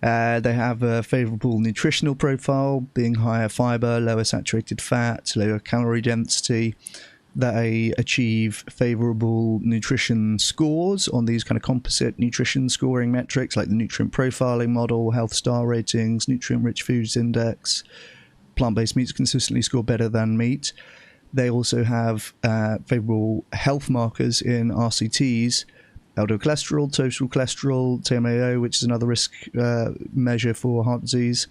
They have a favourable nutritional profile, being higher fibre, lower saturated fat, lower calorie density. They achieve favourable nutrition scores on these kind of composite nutrition scoring metrics, like the nutrient profiling model, health star ratings, nutrient-rich foods index. Plant-based meats consistently score better than meat. They also have favourable health markers in RCTs, LDL cholesterol, total cholesterol, TMAO, which is another risk measure for heart disease,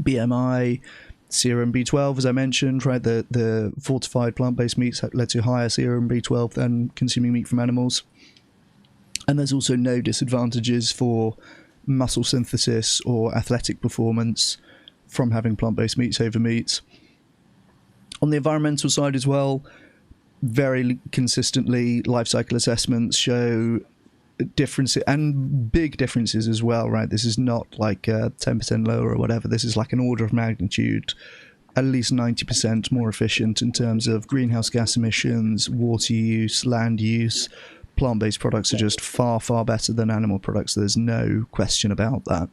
BMI, serum B12, as I mentioned, right? The fortified plant-based meats led to higher serum B12 than consuming meat from animals. And there's also no disadvantages for muscle synthesis or athletic performance from having plant-based meats over meats. On the environmental side as well, very consistently, life cycle assessments show differences, and big differences as well, right? This is not like 10% lower or whatever. This is like an order of magnitude, at least 90% more efficient in terms of greenhouse gas emissions, water use, land use. Plant-based products are just far, far better than animal products. There's no question about that.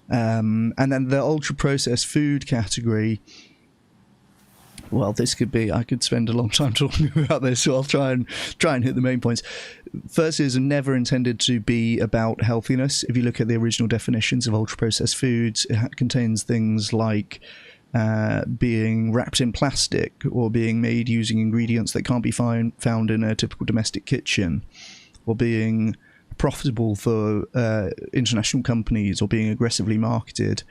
And then the ultra-processed food category, well, this could be, I could spend a long time talking about this, so I'll try and hit the main points. First is never intended to be about healthiness. If you look at the original definitions of ultra-processed foods, it contains things like being wrapped in plastic or being made using ingredients that can't be found in a typical domestic kitchen, or being profitable for international companies, or being aggressively marketed.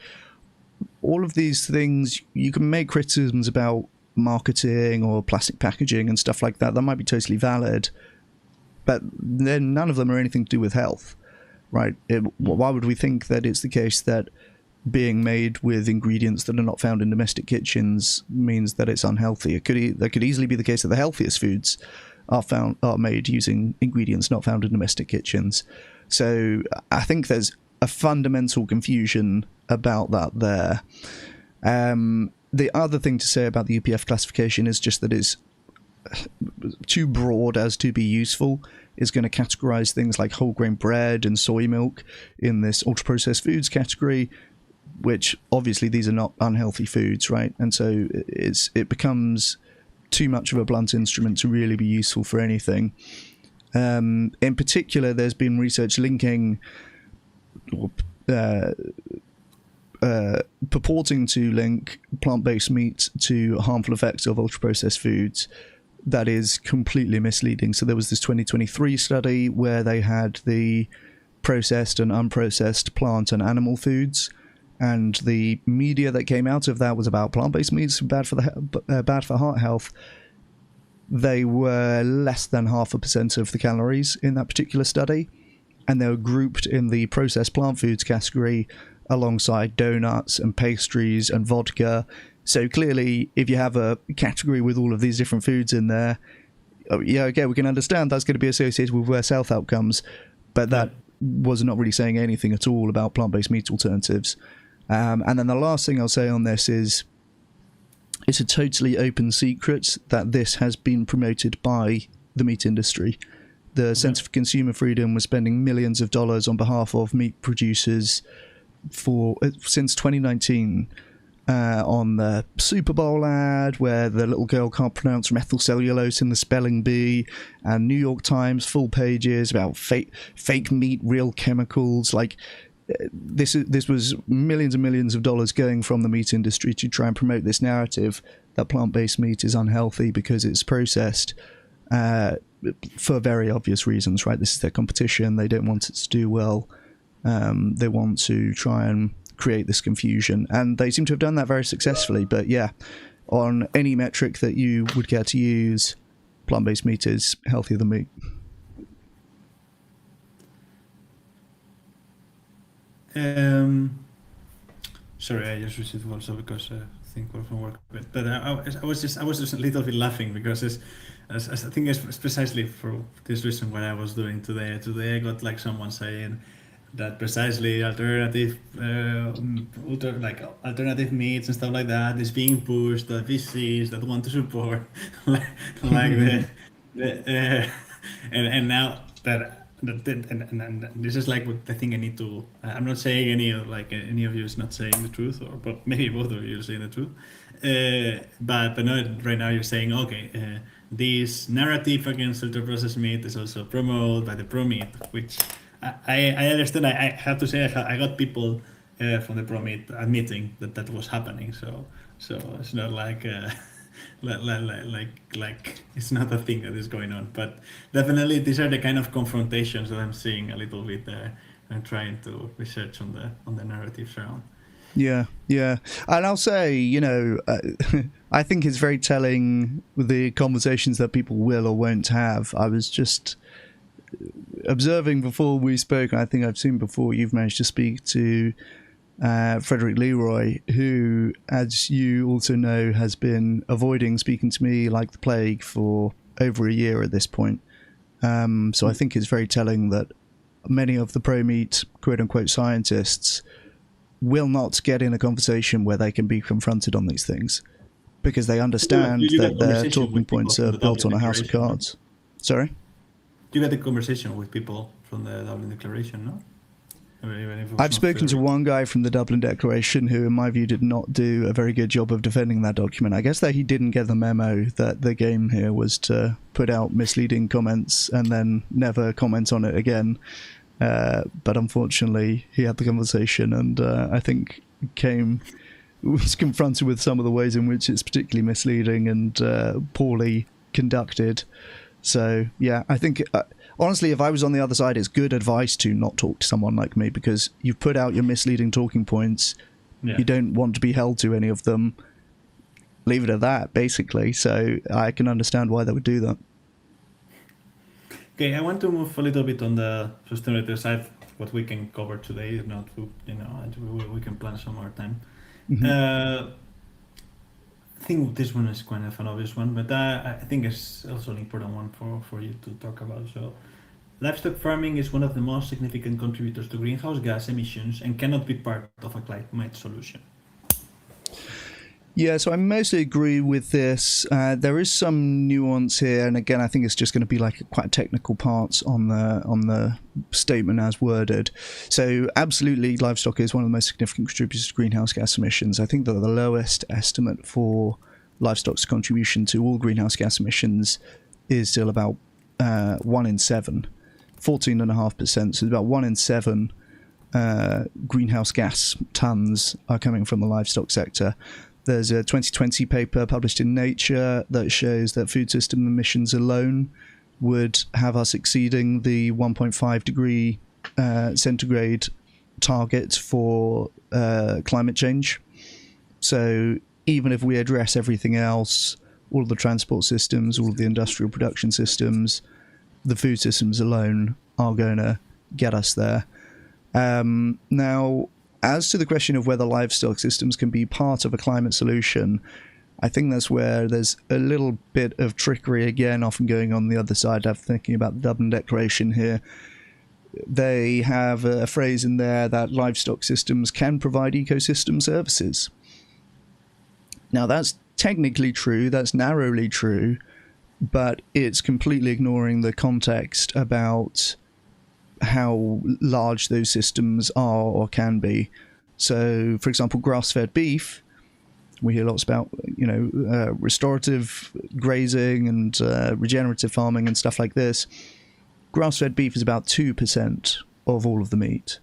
All of these things, you can make criticisms about marketing or plastic packaging and stuff like that. That might be totally valid, but then none of them are anything to do with health, right? Why would we think that it's the case that being made with ingredients that are not found in domestic kitchens means that it's unhealthy? That could easily be the case that the healthiest foods are made using ingredients not found in domestic kitchens. So I think there's a fundamental confusion about that there. The other thing to say about the UPF classification is just that it's too broad as to be useful. It's going to categorize things like whole grain bread and soy milk in this ultra-processed foods category, which obviously these are not unhealthy foods, right? And so it becomes too much of a blunt instrument to really be useful for anything. In particular, there's been research linking, purporting to link plant-based meat to harmful effects of ultra-processed foods. That is completely misleading. So there was this 2023 study where they had the processed and unprocessed plant and animal foods, and the media that came out of that was about plant-based meats bad for heart health. They were less than 0.5% of the calories in that particular study, and they were grouped in the processed plant foods category alongside donuts and pastries and vodka. So clearly, if you have a category with all of these different foods in there, yeah, okay, we can understand that's going to be associated with worse health outcomes, but that was not really saying anything at all about plant-based meat alternatives. And then the last thing I'll say on this is, it's a totally open secret that this has been promoted by the meat industry. The Centre for Consumer Freedom was spending millions of dollars on behalf of meat producers since 2019 on the Super Bowl ad where the little girl can't pronounce methylcellulose in the spelling bee, and New York Times full pages about fake meat, real chemicals. Like, this was millions and millions of dollars going from the meat industry to try and promote this narrative that plant-based meat is unhealthy because it's processed for very obvious reasons, right? This is their competition. They don't want it to do well. They want to try and create this confusion, and they seem to have done that very successfully. But yeah, on any metric that you would care to use, plant-based meat is healthier than meat. Sorry, I just received also because I think we're from work, but I was just a little bit laughing because I think it's precisely for this reason what I was doing today. Today I got like someone saying that precisely alternative alternative meats and stuff like that is being pushed, that VCs that want to support like and now that and this is like what I think I need to. I'm not saying any of you is not saying the truth, but maybe both of you are saying the truth. But no, right now you're saying okay, this narrative against ultra processed meat is also promoted by the pro meat, which I understand. I have to say I got people from the pro meat admitting that was happening. So it's not like. Like it's not a thing that is going on, but definitely these are the kind of confrontations that I'm seeing a little bit there and trying to research on the narratives around. Yeah, and I'll say, I think it's very telling the conversations that people will or won't have. I was just observing before we spoke, and I think I've seen before you've managed to speak to Frederick Leroy, who, as you also know, has been avoiding speaking to me like the plague for over a year at this point. So I think it's very telling that many of the pro-meat, quote-unquote, scientists will not get in a conversation where they can be confronted on these things because they understand that their talking points are built on a house of cards. Sorry? You had a conversation with people from the Dublin Declaration, no? I've spoken to one guy from the Dublin Declaration who, in my view, did not do a very good job of defending that document. I guess that he didn't get the memo that the game here was to put out misleading comments and then never comment on it again. But unfortunately, he had the conversation and I think was confronted with some of the ways in which it's particularly misleading and poorly conducted. So, yeah, I think... honestly, if I was on the other side, it's good advice to not talk to someone like me because you've put out your misleading talking points. Yeah. You don't want to be held to any of them. Leave it at that, basically. So I can understand why they would do that. Okay, I want to move a little bit on the sustainability side, what we can cover today. If not, we can plan some more time. Mm-hmm. I think this one is kind of an obvious one, but I think it's also an important one for you to talk about. So, livestock farming is one of the most significant contributors to greenhouse gas emissions and cannot be part of a climate solution. Yeah, so I mostly agree with this. There is some nuance here, and again, I think it's just going to be like quite technical parts on the statement as worded. So, absolutely, livestock is one of the most significant contributors to greenhouse gas emissions. I think that the lowest estimate for livestock's contribution to all greenhouse gas emissions is still about 1 in 7, 14.5%. So, about 1 in 7 greenhouse gas tons are coming from the livestock sector. There's a 2020 paper published in Nature that shows that food system emissions alone would have us exceeding the 1.5 degree centigrade target for climate change. So even if we address everything else, all of the transport systems, all of the industrial production systems, the food systems alone are going to get us there. Now, as to the question of whether livestock systems can be part of a climate solution, I think that's where there's a little bit of trickery again, often going on the other side. I'm thinking about the Dublin Declaration here. They have a phrase in there that livestock systems can provide ecosystem services. Now, that's technically true, that's narrowly true, but it's completely ignoring the context about how large those systems are or can be. So, for example, grass-fed beef, we hear lots about, restorative grazing and regenerative farming and stuff like this. Grass-fed beef is about 2% of all of the meat.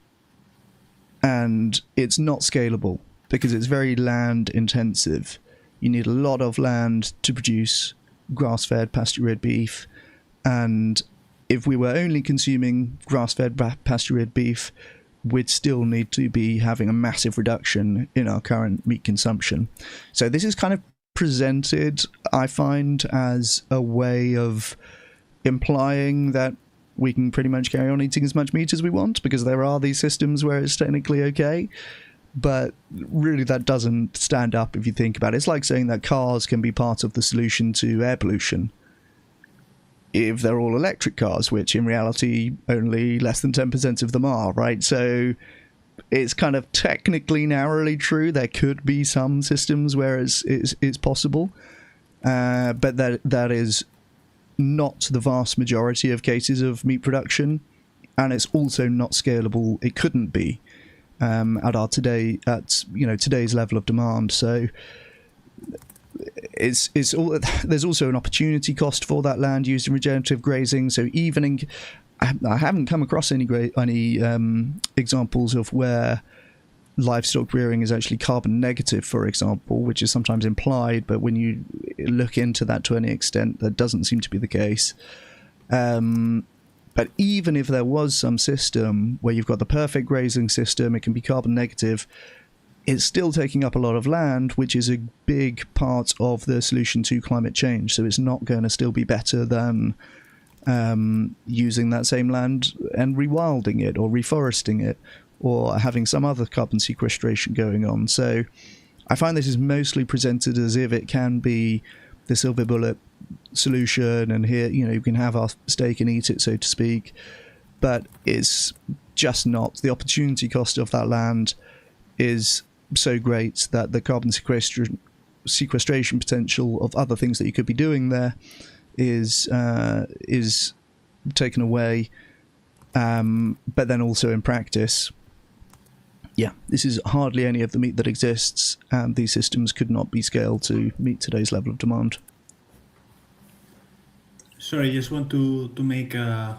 and it's not scalable because it's very land intensive. You need a lot of land to produce grass-fed pasture-reared beef, and if we were only consuming grass-fed pasture-reared beef, we'd still need to be having a massive reduction in our current meat consumption. So this is kind of presented, I find, as a way of implying that we can pretty much carry on eating as much meat as we want because there are these systems where it's technically okay. But really that doesn't stand up if you think about it. It's like saying that cars can be part of the solution to air pollution if they're all electric cars, which in reality only less than 10% of them are, right? So it's kind of technically narrowly true. There could be some systems where it's possible, but that is not the vast majority of cases of meat production, and it's also not scalable. It couldn't be at today's level of demand. So there's also an opportunity cost for that land used in regenerative grazing. So even I haven't come across any examples of where livestock rearing is actually carbon negative, for example, which is sometimes implied, but when you look into that to any extent, that doesn't seem to be the case. But even if there was some system where you've got the perfect grazing system, it can be carbon negative, it's still taking up a lot of land, which is a big part of the solution to climate change. So it's not going to still be better than using that same land and rewilding it or reforesting it or having some other carbon sequestration going on. So I find this is mostly presented as if it can be the silver bullet solution, and here, you can have our steak and eat it, so to speak, but it's just not. The opportunity cost of that land is so great that the carbon sequestration potential of other things that you could be doing there is taken away. But then also in practice, this is hardly any of the meat that exists, and these systems could not be scaled to meet today's level of demand. Sorry, I just want to make a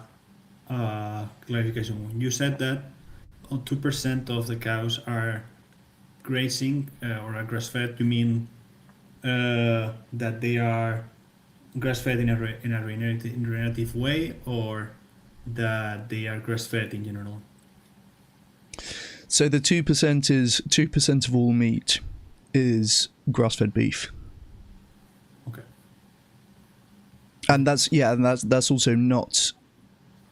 clarification. You said that 2% of the cows are grazing or are grass-fed. You mean that they are grass-fed in a regenerative way, or that they are grass-fed in general? So the 2% is 2% of all meat is grass-fed beef. Okay. And that's also not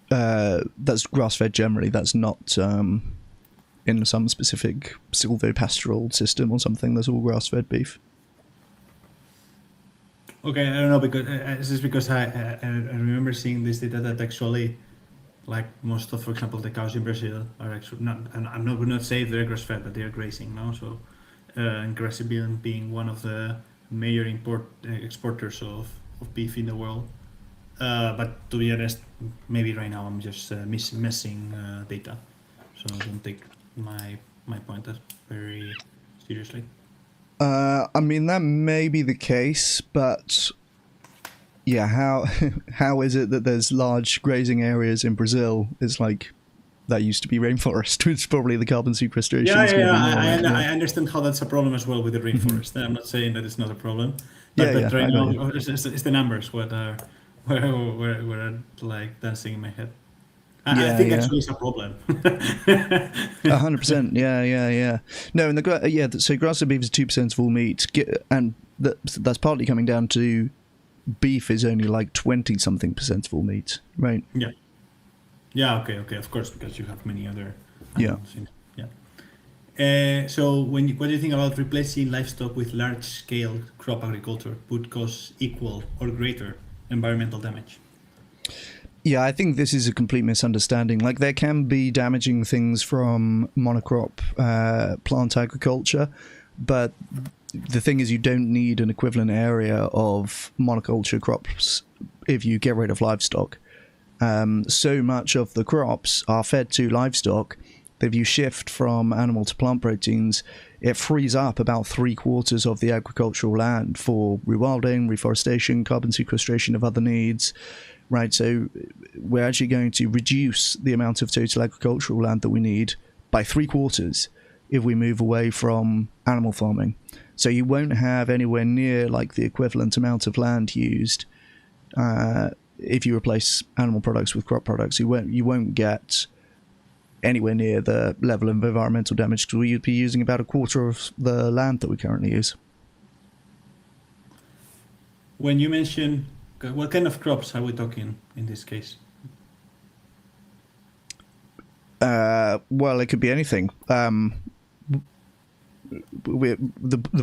that's grass-fed generally. That's not in some specific silvopastoral system or something. That's all grass-fed beef. Okay, I don't know, because it's just because I remember seeing this data that actually, like most of, for example, the cows in Brazil are actually not, and I would not say they're grass-fed, but they are grazing now. So, and Brazil being one of the major exporters of beef in the world. But to be honest, maybe right now I'm just missing data, so don't take my point as very seriously. I mean, that may be the case, but yeah, how is it that there's large grazing areas in Brazil? It's like that used to be rainforest, which is probably the carbon sequestration. I understand how that's a problem as well with the rainforest. Mm-hmm. I'm not saying that it's not a problem, but right now it's the numbers what are were like dancing in my head. I think actually it's a problem. 100%. Yeah. No, and so grass-fed beef is 2% of all meat, and that's partly coming down to beef is only like 20-something% of all meat, right? Yeah. Yeah. Okay. Of course, because you have many other. Things. Yeah. So what do you think about replacing livestock with large-scale crop agriculture? Would cause equal or greater environmental damage? Yeah, I think this is a complete misunderstanding. Like, there can be damaging things from monocrop plant agriculture, but the thing is you don't need an equivalent area of monoculture crops if you get rid of livestock. So much of the crops are fed to livestock that if you shift from animal to plant proteins, it frees up about 3/4 of the agricultural land for rewilding, reforestation, carbon sequestration of other needs. Right, so we're actually going to reduce the amount of total agricultural land that we need by 3/4 if we move away from animal farming. So you won't have anywhere near like the equivalent amount of land used if you replace animal products with crop products. You won't get anywhere near the level of environmental damage, because we'd be using about 1/4 of the land that we currently use. When you mention, what kind of crops are we talking in this case? Well, it could be anything. The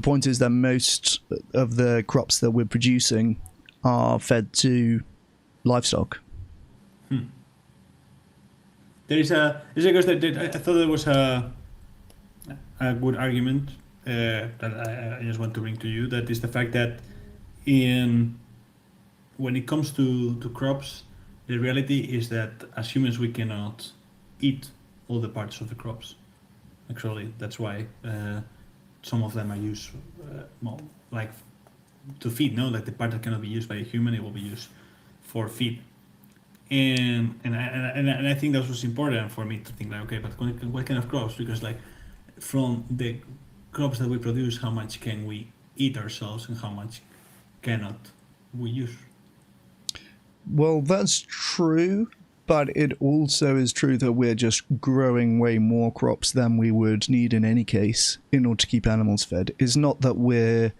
point is that most of the crops that we're producing are fed to livestock. There is a. It's because I thought there was a good argument that I just want to bring to you. That is the fact that when it comes to crops, the reality is that as humans we cannot eat all the parts of the crops. Actually, that's why some of them are used more like to feed. No, like the part that cannot be used by a human, it will be used for feed. And I think that was important for me to think like, okay, but what kind of crops? Because like from the crops that we produce, how much can we eat ourselves and how much cannot we use? Well, that's true, but it also is true that we're just growing way more crops than we would need in any case in order to keep animals fed. It's not that we're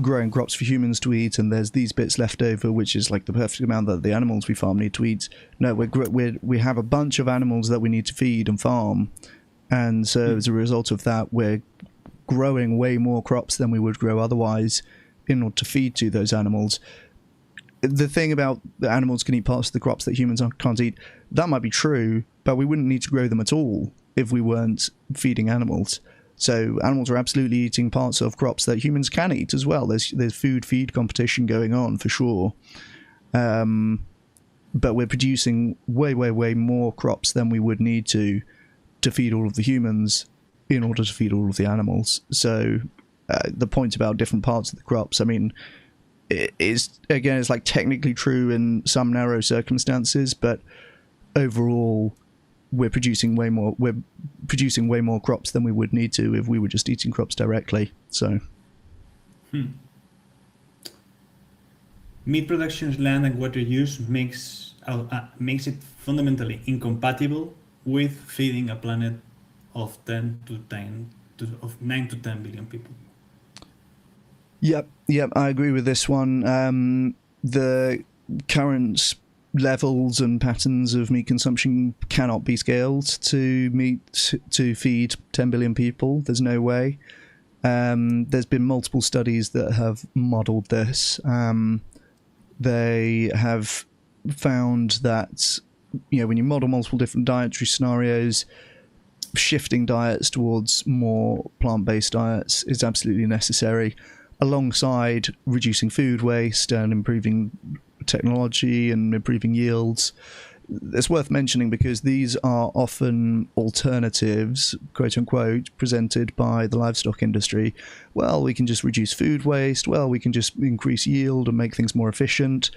growing crops for humans to eat and there's these bits left over, which is like the perfect amount that the animals we farm need to eat. No, we have a bunch of animals that we need to feed and farm, and so as a result of that, we're growing way more crops than we would grow otherwise in order to feed to those animals. The thing about the animals can eat parts of the crops that humans can't eat, that might be true, but we wouldn't need to grow them at all if we weren't feeding animals. So animals are absolutely eating parts of crops that humans can eat as well. There's food-feed competition going on for sure. But we're producing way more crops than we would need to feed all of the humans in order to feed all of the animals. So the point about different parts of the crops, I mean, it's like technically true in some narrow circumstances, but overall we're producing way more crops than we would need to if we were just eating crops directly. So meat production's land and water use makes it fundamentally incompatible with feeding a planet of 9 to 10 billion people. Yep, I agree with this one. The current levels and patterns of meat consumption cannot be scaled to feed 10 billion people. There's no way. There's been multiple studies that have modeled this. They have found that, when you model multiple different dietary scenarios, shifting diets towards more plant-based diets is absolutely necessary, alongside reducing food waste and improving technology and improving yields. It's worth mentioning because these are often alternatives, quote unquote, presented by the livestock industry. Well, we can just reduce food waste. Well, we can just increase yield and make things more efficient.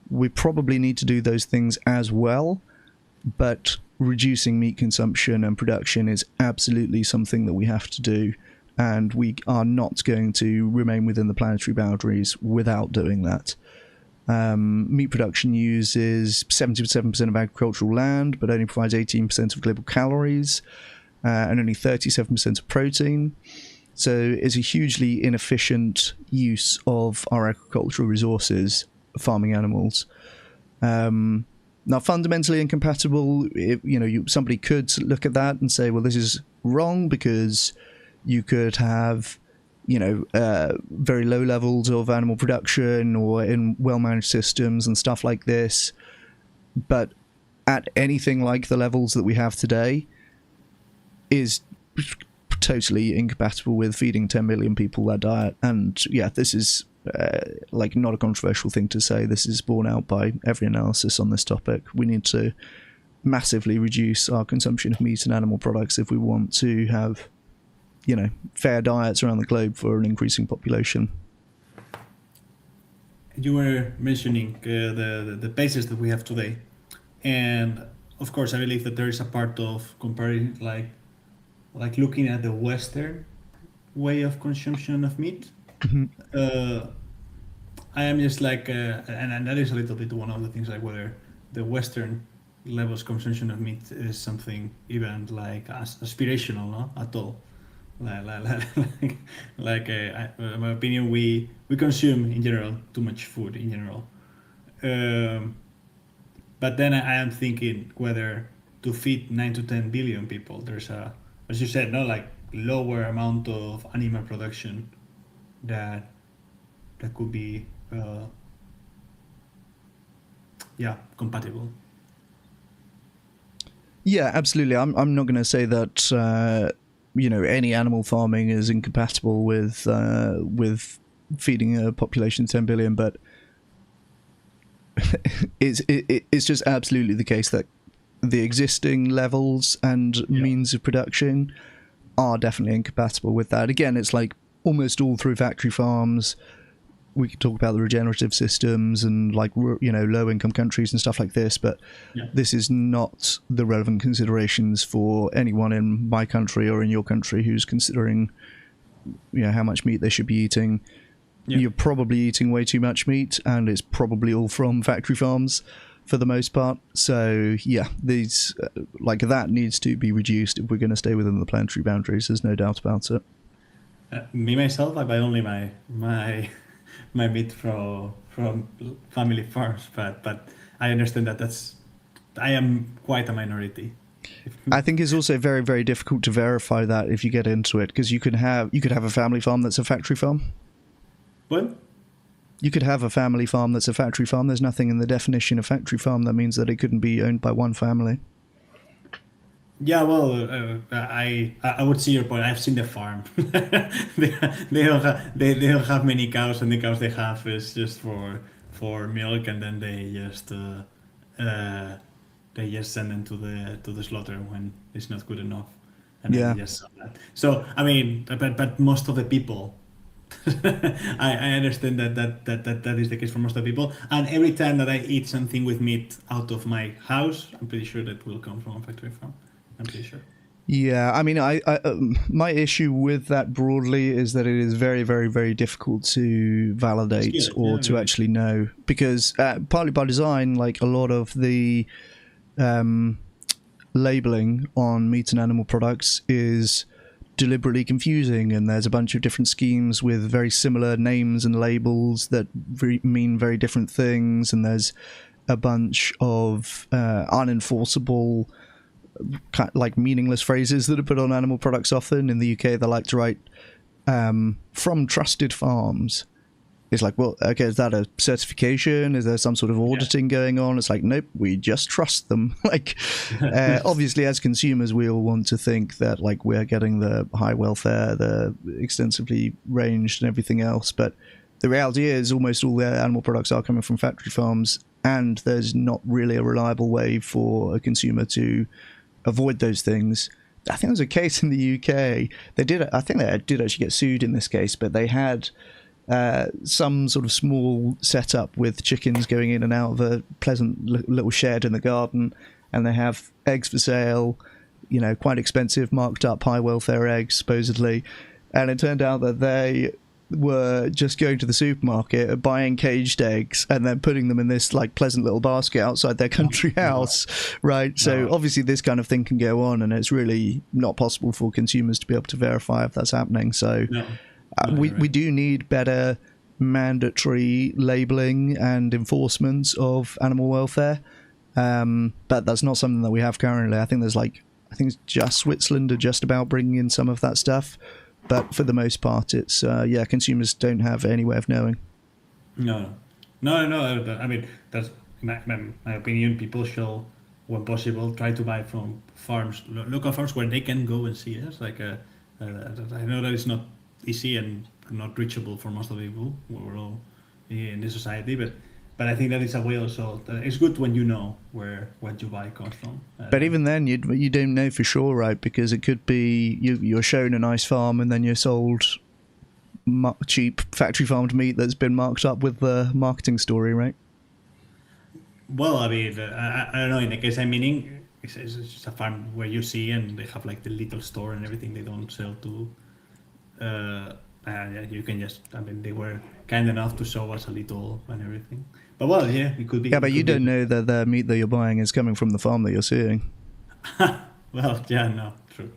We probably need to do those things as well, but reducing meat consumption and production is absolutely something that we have to do, and we are not going to remain within the planetary boundaries without doing that. Meat production uses 77% of agricultural land, but only provides 18% of global calories, and only 37% of protein. So it's a hugely inefficient use of our agricultural resources, farming animals. Now, fundamentally incompatible, somebody could look at that and say, well, this is wrong because you could have very low levels of animal production or in well-managed systems and stuff like this. But at anything like the levels that we have today is totally incompatible with feeding 10 million people that diet. And yeah, this is not a controversial thing to say. This is borne out by every analysis on this topic. We need to massively reduce our consumption of meat and animal products if we want to have fair diets around the globe for an increasing population. You were mentioning the basis that we have today, and of course I believe that there is a part of comparing like like looking at the Western way of consumption of meat, I am just like, and that is a little bit one of the things, like whether the Western levels consumption of meat is something even like aspirational, no, at all. In my opinion, we consume in general too much food in general. But then I am thinking whether to feed 9 to 10 billion people, there's a, as you said, no, like lower amount of animal production that could be compatible. Yeah, absolutely. I'm not going to say that any animal farming is incompatible with feeding a population of 10 billion, but it's just absolutely the case that the existing levels and means of production are definitely incompatible with that. Again, it's like almost all through factory farms. We could talk about the regenerative systems and like low income countries and stuff like this, but this is not the relevant considerations for anyone in my country or in your country who's considering how much meat they should be eating. You're probably eating way too much meat, and it's probably all from factory farms for the most part. So these that needs to be reduced if we're going to stay within the planetary boundaries. There's no doubt about it. Me myself, I buy only my meat from family farms, but I understand that I am quite a minority. I think it's also very, very difficult to verify that if you get into it, because you could have a family farm that's a factory farm. What? You could have a family farm that's a factory farm. There's nothing in the definition of factory farm that means that it couldn't be owned by one family. Yeah, well, I would see your point. I've seen the farm. they don't have many cows, and the cows they have is just for milk, and then they just send them to the slaughter when it's not good enough, and then they just sell that. So I mean, but most of the people. I understand that is the case for most of the people, and every time that I eat something with meat out of my house, I'm pretty sure that will come from a factory farm. I'm pretty sure. Yeah, I mean, I my issue with that broadly is that it is very, very, very difficult to validate or to actually know, because partly by design, like a lot of the labeling on meat and animal products is deliberately confusing, and there's a bunch of different schemes with very similar names and labels that mean very different things, and there's a bunch of unenforceable like meaningless phrases that are put on animal products often. In the UK, they like to write from trusted farms. It's like, well, okay, is that a certification? Is there some sort of auditing going on? It's like, nope, we just trust them. Like, obviously, as consumers, we all want to think that like we're getting the high welfare, the extensively ranged and everything else. But the reality is almost all their animal products are coming from factory farms, and there's not really a reliable way for a consumer to avoid those things. I think there was a case in the UK. I think they did actually get sued in this case, but they had some sort of small setup with chickens going in and out of a pleasant little shed in the garden, and they have eggs for sale, quite expensive, marked up, high welfare eggs, supposedly. And it turned out that they were just going to the supermarket, buying caged eggs, and then putting them in this like pleasant little basket outside their country house, right? So obviously this kind of thing can go on, and it's really not possible for consumers to be able to verify if that's happening. So we do need better mandatory labeling and enforcement of animal welfare, but that's not something that we have currently. I think it's just Switzerland are just about bringing in some of that stuff. But for the most part, it's consumers don't have any way of knowing. No. I mean, that's my opinion. People should, when possible, try to buy from farms, local farms, where they can go and see us. Like, I know that it's not easy and not reachable for most of the people. We're all in this society, but I think that is a way also. It's good when you know what you buy comes from. But even then, you don't know for sure, right? Because it could be you're shown a nice farm, and then you're sold cheap factory farmed meat that's been marked up with the marketing story, right? Well, I mean, I don't know. In the case I'm meaning, it's just a farm where you see, and they have like the little store and everything. They don't sell to. Yeah, you can just. I mean, they were kind enough to show us a little and everything. But well, yeah, it could be. Yeah, but it you could be. don't know that the meat that you're buying is coming from the farm that you're seeing. Well, yeah, no, true.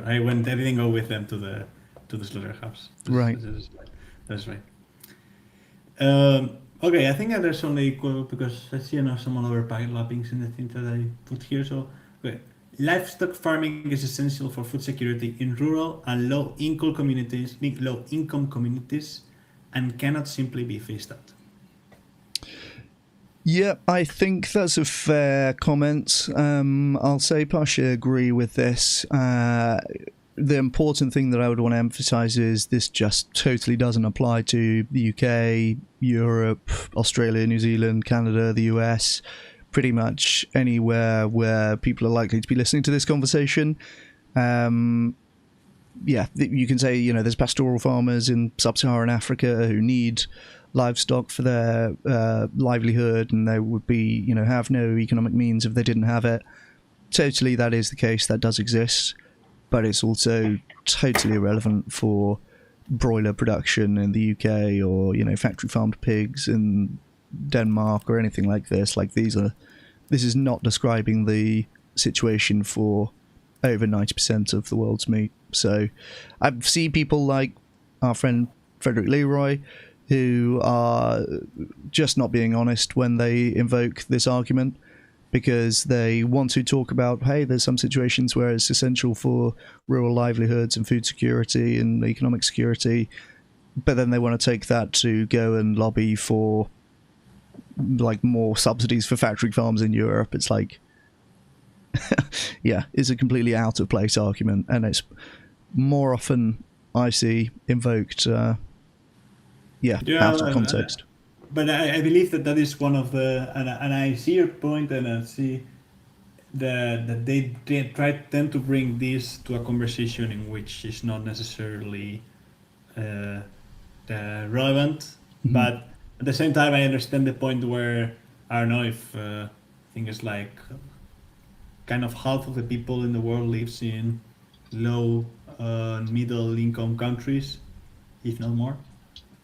I went. I didn't go with them to the slaughterhouse. Right. That's right. Okay, I think that there's only equal because I see some overlappings in the thing that I put here. So, okay. Livestock farming is essential for food security in rural and low-income communities, and cannot simply be phased out. Yeah, I think that's a fair comment. I'll say partially agree with this. The important thing that I would want to emphasize is this just totally doesn't apply to the UK, Europe, Australia, New Zealand, Canada, the US, pretty much anywhere where people are likely to be listening to this conversation. Yeah, you can say, there's pastoral farmers in sub-Saharan Africa who need livestock for their livelihood, and they would be, have no economic means if they didn't have it. Totally, that is the case. That does exist. But it's also totally irrelevant for broiler production in the UK or, factory farmed pigs in Denmark or anything like this. Like this is not describing the situation for over 90% of the world's meat. So I see people like our friend Frederick Leroy who are just not being honest when they invoke this argument, because they want to talk about, hey, there's some situations where it's essential for rural livelihoods and food security and economic security, but then they want to take that to go and lobby for like more subsidies for factory farms in Europe. It's like, yeah, it's a completely out of place argument, and it's more often I see invoked, out of context. But I believe that is one of the, and I see your point, and I see that they tend to bring this to a conversation in which is not necessarily relevant. Mm-hmm. But at the same time, I understand the point where, I don't know if I think it's like kind of half of the people in the world lives in low middle income countries, if not more.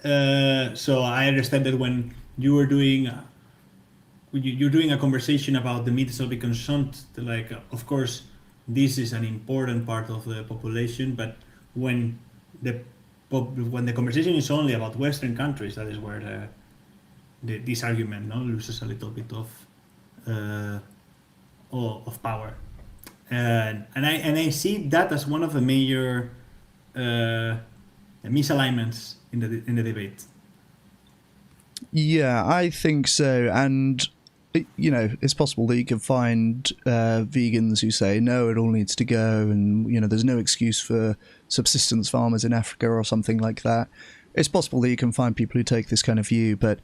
So I understand that when you're doing a conversation about the meat shall be consumed, like of course this is an important part of the population, but when the conversation is only about Western countries, that is where this argument loses a little bit of power, and I see that as one of the major misalignments in the debate. Yeah, I think so. And it's possible that you can find vegans who say no, it all needs to go, and there's no excuse for subsistence farmers in Africa or something like that. It's possible that you can find people who take this kind of view, but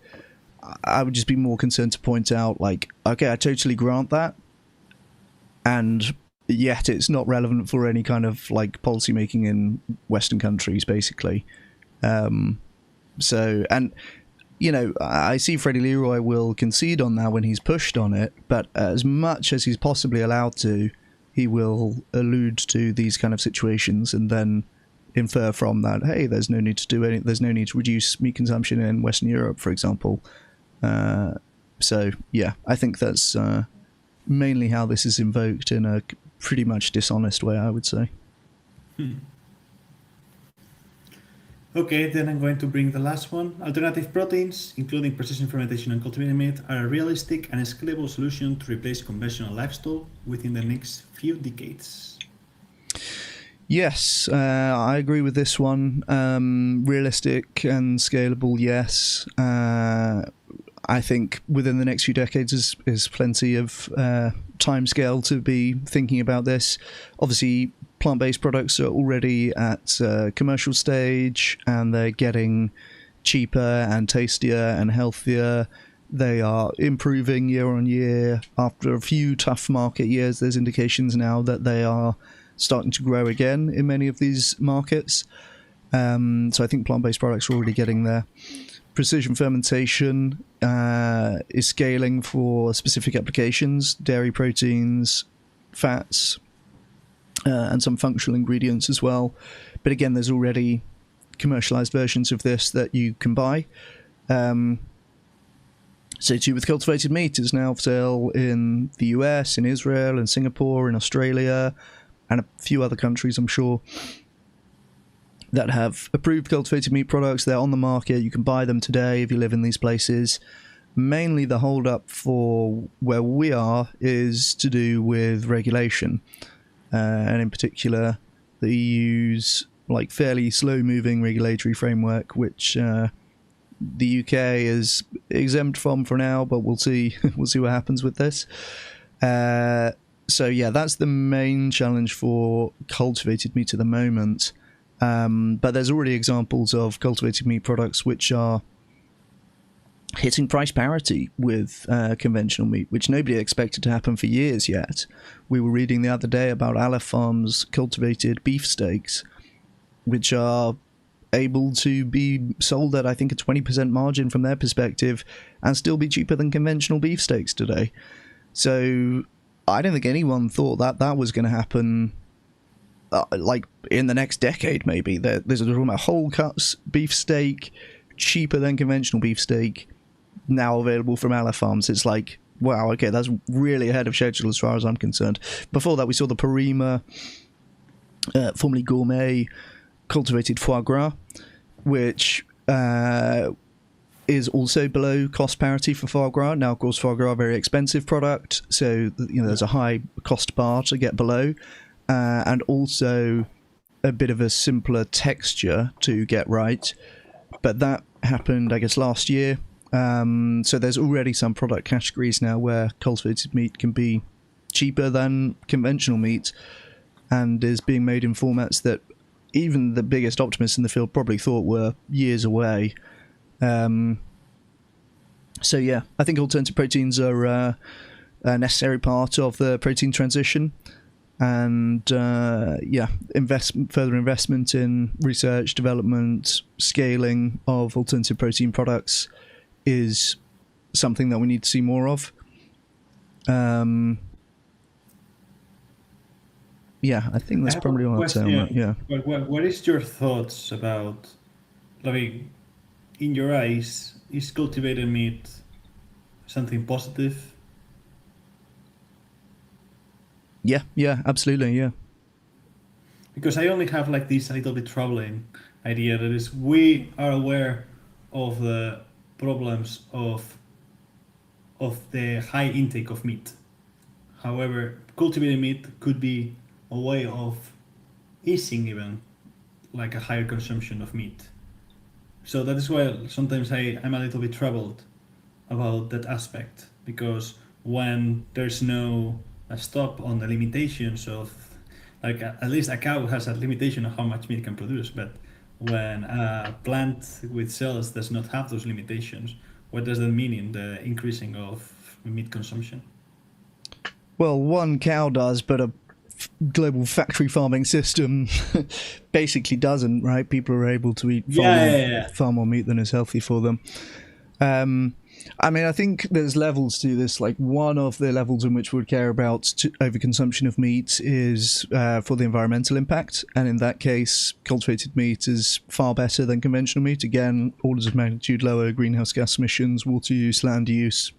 I would just be more concerned to point out, like, okay, I totally grant that, and yet it's not relevant for any kind of like policy making in Western countries, basically. I see Freddie Leroy will concede on that when he's pushed on it, but as much as he's possibly allowed to, he will allude to these kind of situations and then infer from that, hey, there's no need to reduce meat consumption in Western Europe, for example. So yeah, I think that's mainly how this is invoked in a pretty much dishonest way, I would say. Okay, then I'm going to bring the last one. Alternative proteins, including precision fermentation and cultivated meat, are a realistic and scalable solution to replace conventional livestock within the next few decades. Yes, I agree with this one. Realistic and scalable, yes. I think within the next few decades is plenty of time scale to be thinking about this. Obviously, plant-based products are already at commercial stage, and they're getting cheaper and tastier and healthier. They are improving year on year. After a few tough market years, there's indications now that they are starting to grow again in many of these markets. So I think plant-based products are already getting there. precision fermentation is scaling for specific applications, dairy proteins, fats, and some functional ingredients as well. But again, there's already commercialized versions of this that you can buy. So too with cultivated meat is now for sale in the US, in Israel, in Singapore, in Australia, and a few other countries, I'm sure, that have approved cultivated meat products. They're on the market. You can buy them today if you live in these places. Mainly the hold-up for where we are is to do with regulation. And in particular, the EU's like fairly slow-moving regulatory framework, which the UK is exempt from for now, but we'll see. We'll see what happens with this. So yeah, that's the main challenge for cultivated meat at the moment. But there's already examples of cultivated meat products which are hitting price parity with conventional meat, which nobody expected to happen for years yet. We were reading the other day about Aleph Farm's cultivated beef steaks, which are able to be sold at, I think, a 20% margin from their perspective and still be cheaper than conventional beef steaks today. So I don't think anyone thought that that was going to happen like in the next decade, maybe. There's a whole cuts beef steak, cheaper than conventional beef steak, now available from Aleph Farms. It's like, wow, okay, that's really ahead of schedule as far as I'm concerned. Before that, we saw the Parima, formerly Gourmet, cultivated foie gras, which is also below cost parity for foie gras. Now, of course, foie gras is a very expensive product, so there's a high cost bar to get below, and also a bit of a simpler texture to get right. But that happened, I guess, last year. So there's already some product categories now where cultivated meat can be cheaper than conventional meat and is being made in formats that even the biggest optimists in the field probably thought were years away. So yeah, I think alternative proteins are a necessary part of the protein transition. And yeah, further investment in research, development, scaling of alternative protein products is something that we need to see more of. Yeah, I think that's probably all I'd say on that. Yeah. What is your thoughts about, like, in your eyes, is cultivated meat something positive? Yeah, absolutely, yeah. Because I only have like this a little bit troubling idea that is, we are aware of the problems of the high intake of meat. However, cultivated meat could be a way of easing even like a higher consumption of meat. So that is why sometimes I'm a little bit troubled about that aspect, because when there's no a stop on the limitations of, like, at least a cow has a limitation of how much meat it can produce, but when a plant with cells does not have those limitations, what does that mean in the increasing of meat consumption? Well, one cow does, but a global factory farming system basically doesn't, right? People are able to eat far more meat than is healthy for them. I mean, I think there's levels to this. Like, one of the levels in which we would care about overconsumption of meat is for the environmental impact. And in that case, cultivated meat is far better than conventional meat. Again, orders of magnitude lower greenhouse gas emissions, water use, land use.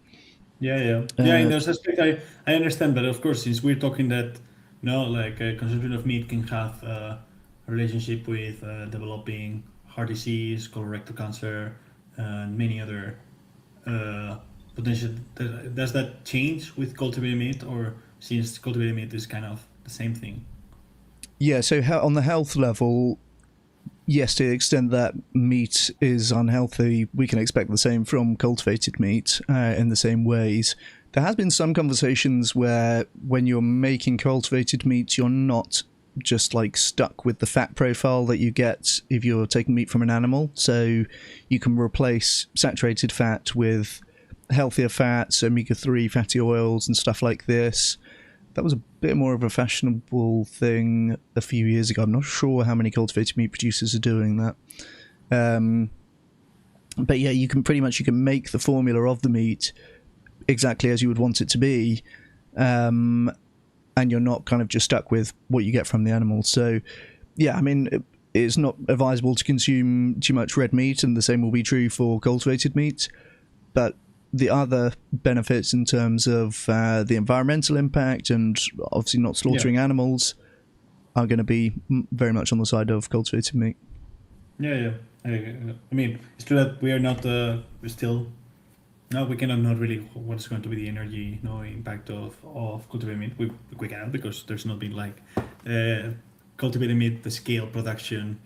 Yeah, in those aspects, I understand. But of course, since we're talking that, consumption of meat can have a relationship with developing heart disease, colorectal cancer, and many other potential. Does that change with cultivated meat, or since cultivated meat is kind of the same thing? Yeah, so on the health level, yes, to the extent that meat is unhealthy, we can expect the same from cultivated meat in the same ways. There has been some conversations where when you're making cultivated meat, you're not just like stuck with the fat profile that you get if you're taking meat from an animal. So you can replace saturated fat with healthier fats, omega-3 fatty oils and stuff like this. That was a bit more of a fashionable thing a few years ago. I'm not sure how many cultivated meat producers are doing that. But yeah, you can make the formula of the meat exactly as you would want it to be, and you're not kind of just stuck with what you get from the animal. So yeah, I mean, it's not advisable to consume too much red meat, and the same will be true for cultivated meat. But the other benefits in terms of the environmental impact and obviously not slaughtering animals are going to be very much on the side of cultivated meat. Yeah. I mean, it's true that we are not still. No, we cannot know really what's going to be the energy, impact of cultivated meat. We cannot, because there's not been like cultivated meat, the scale production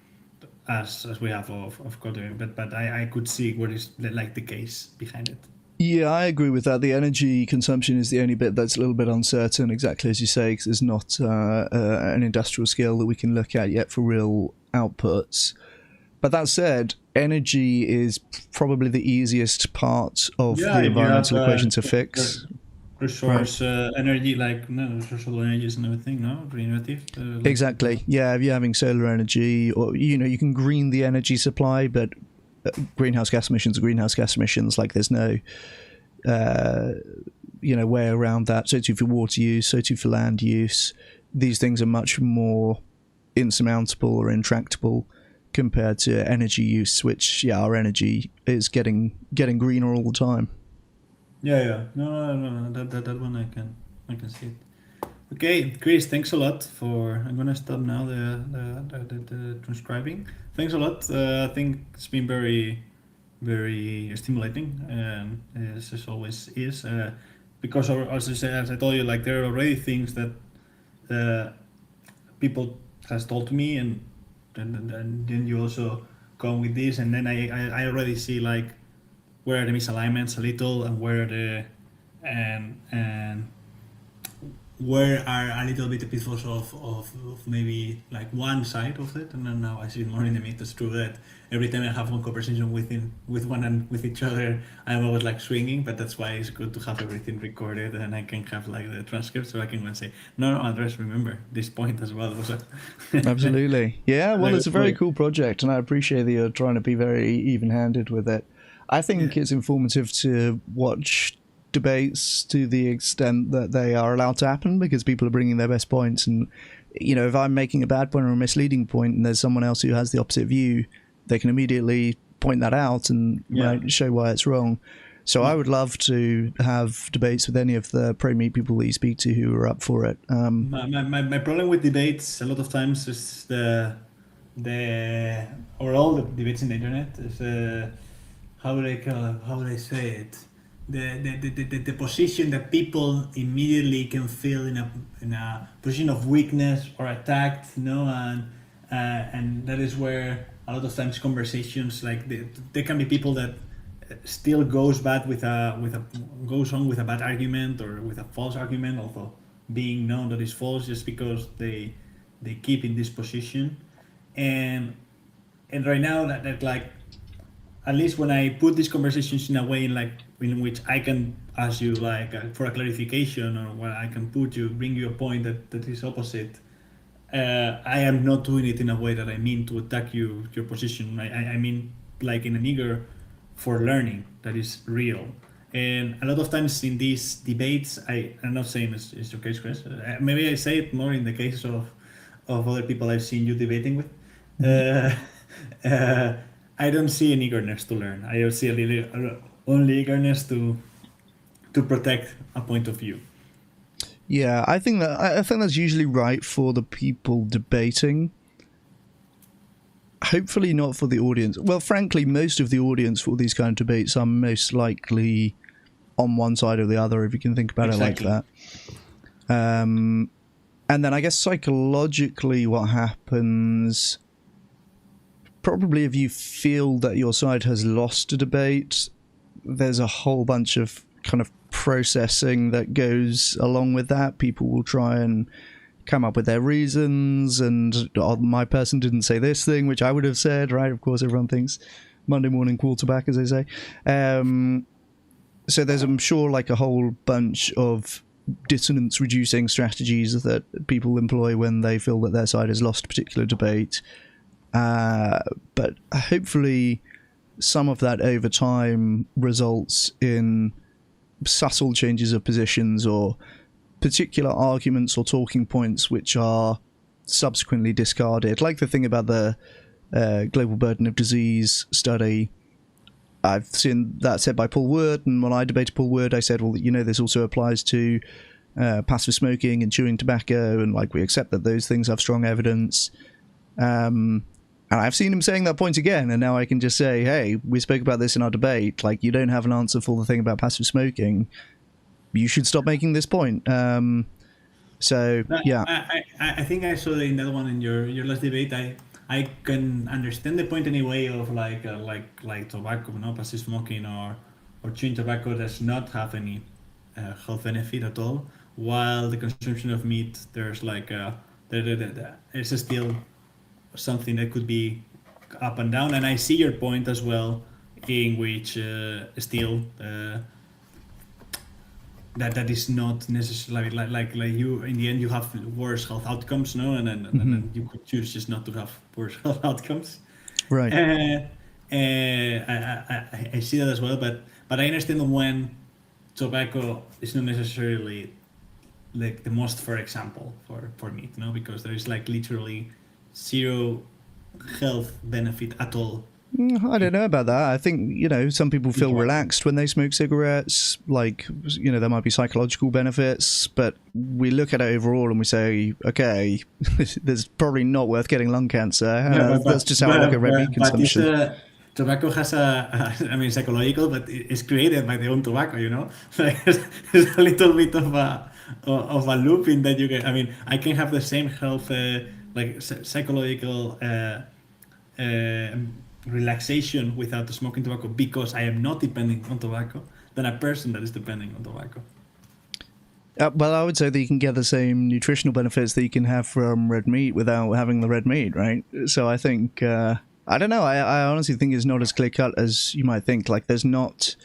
as we have of cultivated. But I could see what is like the case behind it. Yeah, I agree with that. The energy consumption is the only bit that's a little bit uncertain, exactly as you say, because there's not an industrial scale that we can look at yet for real outputs. But that said, energy is probably the easiest part of the environmental equation to fix. Resource energy, like resourceable energies and everything, regenerative. Exactly. Yeah, if you're having solar energy, or you can green the energy supply, but greenhouse gas emissions are greenhouse gas emissions. Like there's no way around that. So too for water use, so too for land use. These things are much more insurmountable or intractable compared to energy use, which our energy is getting greener all the time. Yeah. No. That one I can see it. Okay, Chris, thanks a lot I'm gonna stop now the transcribing. Thanks a lot. I think it's been very, very stimulating, as always is. Because as I told you, like there are already things that people has told to me, and then you also come with this, and then I already see like where are the misalignments a little, and where are the and where are a little bit the pitfalls of maybe like one side of it, and then now I see it more in the meat. It's true that every time I have one conversation with one and with each other, I'm always like swinging, but that's why it's good to have everything recorded, and I can have like the transcript, so I can say, no, Andrés, remember this point as well. Absolutely. Yeah, well, it's a very cool project, and I appreciate that you're trying to be very even-handed with it. I think it's informative to watch debates to the extent that they are allowed to happen, because people are bringing their best points, and if I'm making a bad point or a misleading point and there's someone else who has the opposite view, they can immediately point that out and show why it's wrong. So I would love to have debates with any of the pro-meat people that you speak to who are up for it. My problem with debates a lot of times is all the debates in the internet is how would I say it? The position that people immediately can feel in a position of weakness or attacked, and that is where a lot of times conversations like there can be people that still goes on with a bad argument or with a false argument, although being known that is false just because they keep in this position, and right now that like, at least when I put these conversations in a way in which I can ask you like for a clarification, or where I can bring you a point that is opposite, I am not doing it in a way that I mean to attack your position. I mean like in an eager for learning that is real. And a lot of times in these debates, I'm not saying it's your case, Chris. Maybe I say it more in the case of other people I've seen you debating with. I don't see an eagerness to learn. I see only eagerness to protect a point of view. Yeah, I think that's usually right for the people debating. Hopefully not for the audience. Well, frankly, most of the audience for these kind of debates are most likely on one side or the other, if you can think about it like that. And then I guess psychologically what happens, probably if you feel that your side has lost a debate, there's a whole bunch of kind of processing that goes along with that. People will try and come up with their reasons, and my person didn't say this thing, which I would have said, right? Of course, everyone thinks Monday morning quarterback, as they say. So there's, I'm sure, like a whole bunch of dissonance-reducing strategies that people employ when they feel that their side has lost a particular debate. But hopefully some of that over time results in subtle changes of positions or particular arguments or talking points which are subsequently discarded, like the thing about the global burden of disease study. I've seen that said by Paul Wood, and when I debated Paul Wood, I said, well, this also applies to passive smoking and chewing tobacco, and we accept that those things have strong evidence. And I've seen him saying that point again, and now I can just say, hey, we spoke about this in our debate. You don't have an answer for the thing about passive smoking. You should stop making this point. So, yeah. I think I saw in that one in your last debate. I can understand the point anyway of like tobacco, passive smoking or chewing tobacco does not have any health benefit at all. While the consumption of meat, there's there's still something that could be up and down. And I see your point as well, in which still that is not necessarily like you in the end you have worse health outcomes, no, and then you could choose just not to have worse health outcomes, right? I see that as well, but I understand when tobacco is not necessarily the most, for example, for meat, no, because there is literally zero health benefit at all. I don't know about that. I think, some people feel relaxed when they smoke cigarettes. There might be psychological benefits, but we look at it overall and we say, okay, this is probably not worth getting lung cancer. That's just how I look at red meat consumption. Tobacco has psychological, but it's created by the own tobacco, there's a little bit of a loop in that you get. I can have the same health, psychological relaxation without smoking tobacco because I am not depending on tobacco than a person that is depending on tobacco. Well, I would say that you can get the same nutritional benefits that you can have from red meat without having the red meat, right? So I think, I don't know, I honestly think it's not as clear-cut as you might think. I don't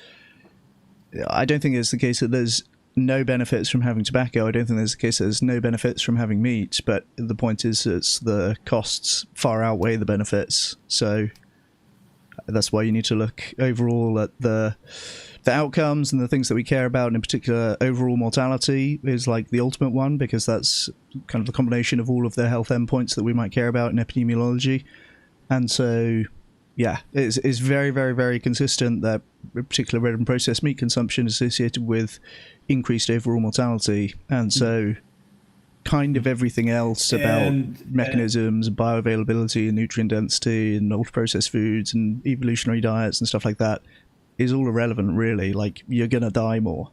think it's the case that there's no benefits from having tobacco. I don't think there's the case that there's no benefits from having meat, but the point is it's the costs far outweigh the benefits. So that's why you need to look overall at the outcomes and the things that we care about, and in particular overall mortality is the ultimate one, because that's kind of the combination of all of the health endpoints that we might care about in epidemiology. And so it's very, very, very consistent that in particular red and processed meat consumption is associated with increased overall mortality, and so kind of everything else about mechanisms and bioavailability and nutrient density and ultra-processed foods and evolutionary diets and stuff like that is all irrelevant, really. You're gonna die more.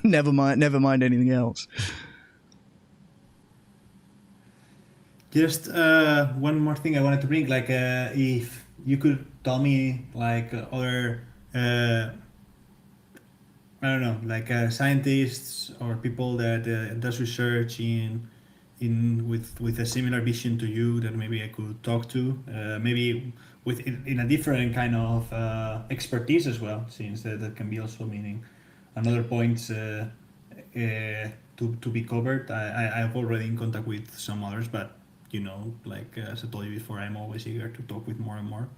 never mind anything else. Just one more thing I wanted to bring, if you could tell me other I don't know, scientists or people that does research with a similar vision to you that maybe I could talk to, maybe in a different kind of expertise as well, since that can be also meaning another points to be covered. I've already in contact with some others, but as I told you before, I'm always eager to talk with more and more.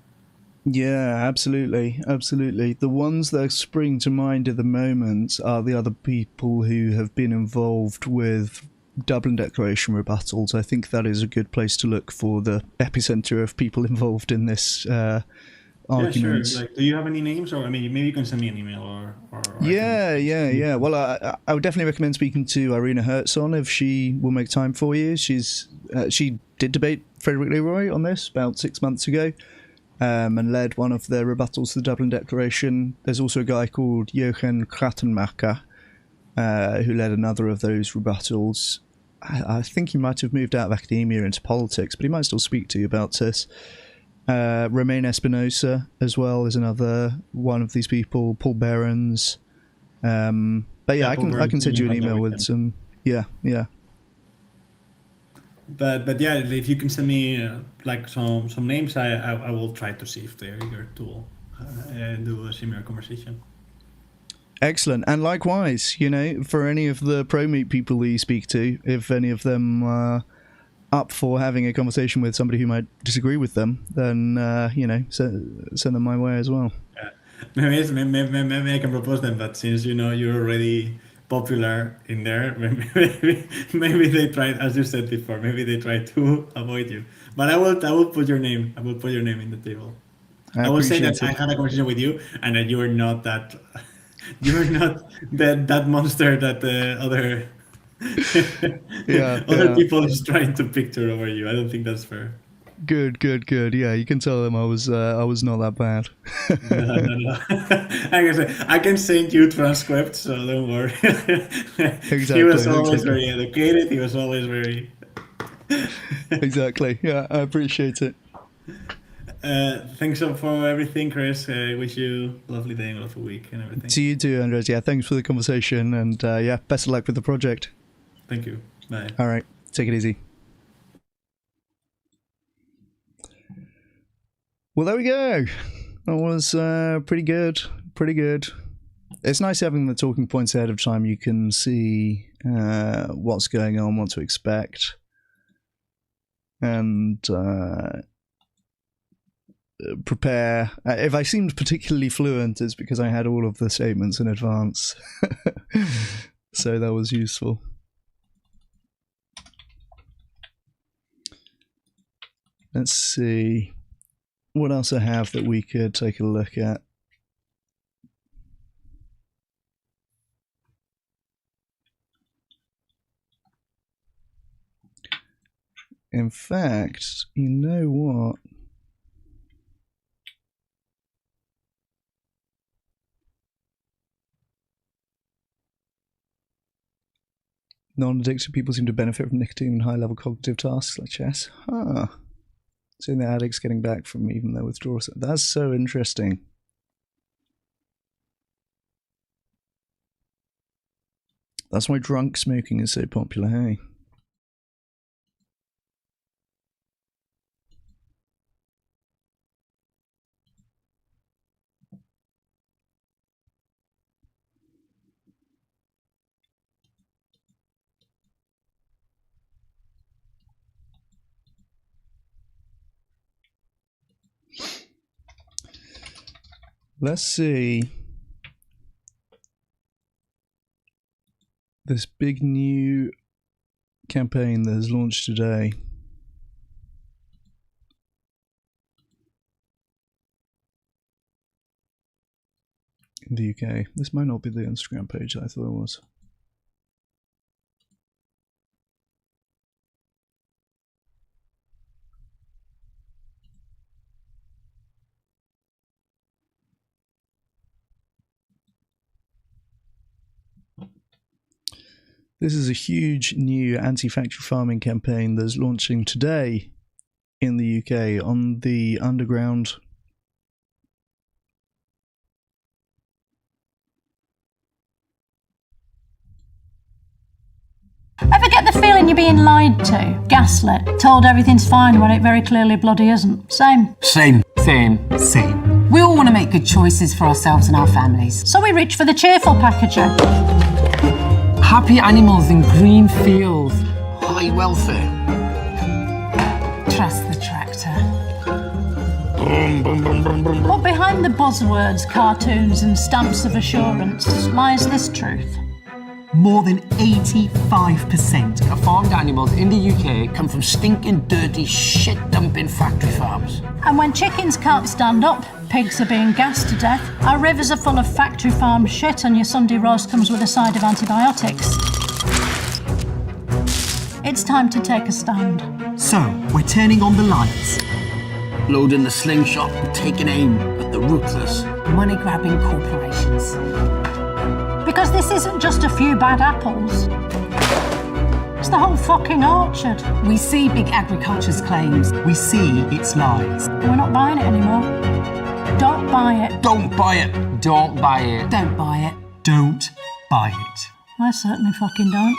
Yeah, absolutely. The ones that spring to mind at the moment are the other people who have been involved with Dublin Declaration rebuttals. I think that is a good place to look for the epicenter of people involved in this argument. Yeah, sure. Do you have any names, or maybe you can send me an email or Yeah. Well, I would definitely recommend speaking to Irina Hertzon if she will make time for you. She did debate Frederick Leroy on this about 6 months ago. And led one of the rebuttals to the Dublin Declaration. There's also a guy called Jochen Krattenmacher who led another of those rebuttals. I think he might have moved out of academia into politics, but he might still speak to you about this. Romain Espinosa as well is another one of these people. Paul Behrens. But yeah, I can send you an email with some. Yeah. But yeah, if you can send me some names, I will try to see if they're eager to do a similar conversation. Excellent. And likewise, for any of the pro-meat people that you speak to, if any of them are up for having a conversation with somebody who might disagree with them, then send them my way as well. Maybe I can propose them, but since you're already popular in there, maybe they try, as you said before, maybe they try to avoid you. But I will put your name. I will put your name in the table. I will say that I had a conversation with you, and that you are not that. You are not that monster that other other people is trying to picture over you. I don't think that's fair. Good. Yeah, you can tell them I was not that bad. No. I can send you transcripts, so don't worry. Exactly. He was always very educated. He was always very. Exactly. Yeah, I appreciate it. Thanks for everything, Chris. I wish you a lovely day and a lovely week and everything. To you too, Andrés. Yeah, thanks for the conversation, and best of luck with the project. Thank you. Bye. All right, take it easy. Well, there we go. That was pretty good. It's nice having the talking points ahead of time. You can see what's going on, what to expect, and prepare. If I seemed particularly fluent, it's because I had all of the statements in advance. So that was useful. Let's see what else I have that we could take a look at. In fact, you know what? Non-addicted people seem to benefit from nicotine and high-level cognitive tasks like chess. Huh. So the addicts getting back from even their withdrawal. That's so interesting. That's why drunk smoking is so popular, hey? Let's see. This big new campaign that is launched today. In the UK. This might not be the Instagram page I thought it was. This is a huge new anti-factory farming campaign that's launching today in the UK on the underground. Ever get the feeling you're being lied to, gaslit, told everything's fine when it very clearly bloody isn't? Same. We all want to make good choices for ourselves and our families. So we reach for the cheerful packaging. Happy animals in green fields. High welfare. Trust the tractor. But behind the buzzwords, cartoons and stamps of assurance lies this truth. More than 85% Of farmed animals in the UK come from stinking, dirty, shit-dumping factory farms. And when chickens can't stand up, pigs are being gassed to death, our rivers are full of factory farm shit, and your Sunday roast comes with a side of antibiotics. It's time to take a stand. So, we're turning on the lights. Loading the slingshot and taking aim at the ruthless, money-grabbing corporations. Because this isn't just a few bad apples. It's the whole fucking orchard. We see big agriculture's claims. We see its lies. We're not buying it anymore. Don't buy it. Don't buy it. Don't buy it. Don't buy it. Don't buy it. I certainly fucking don't.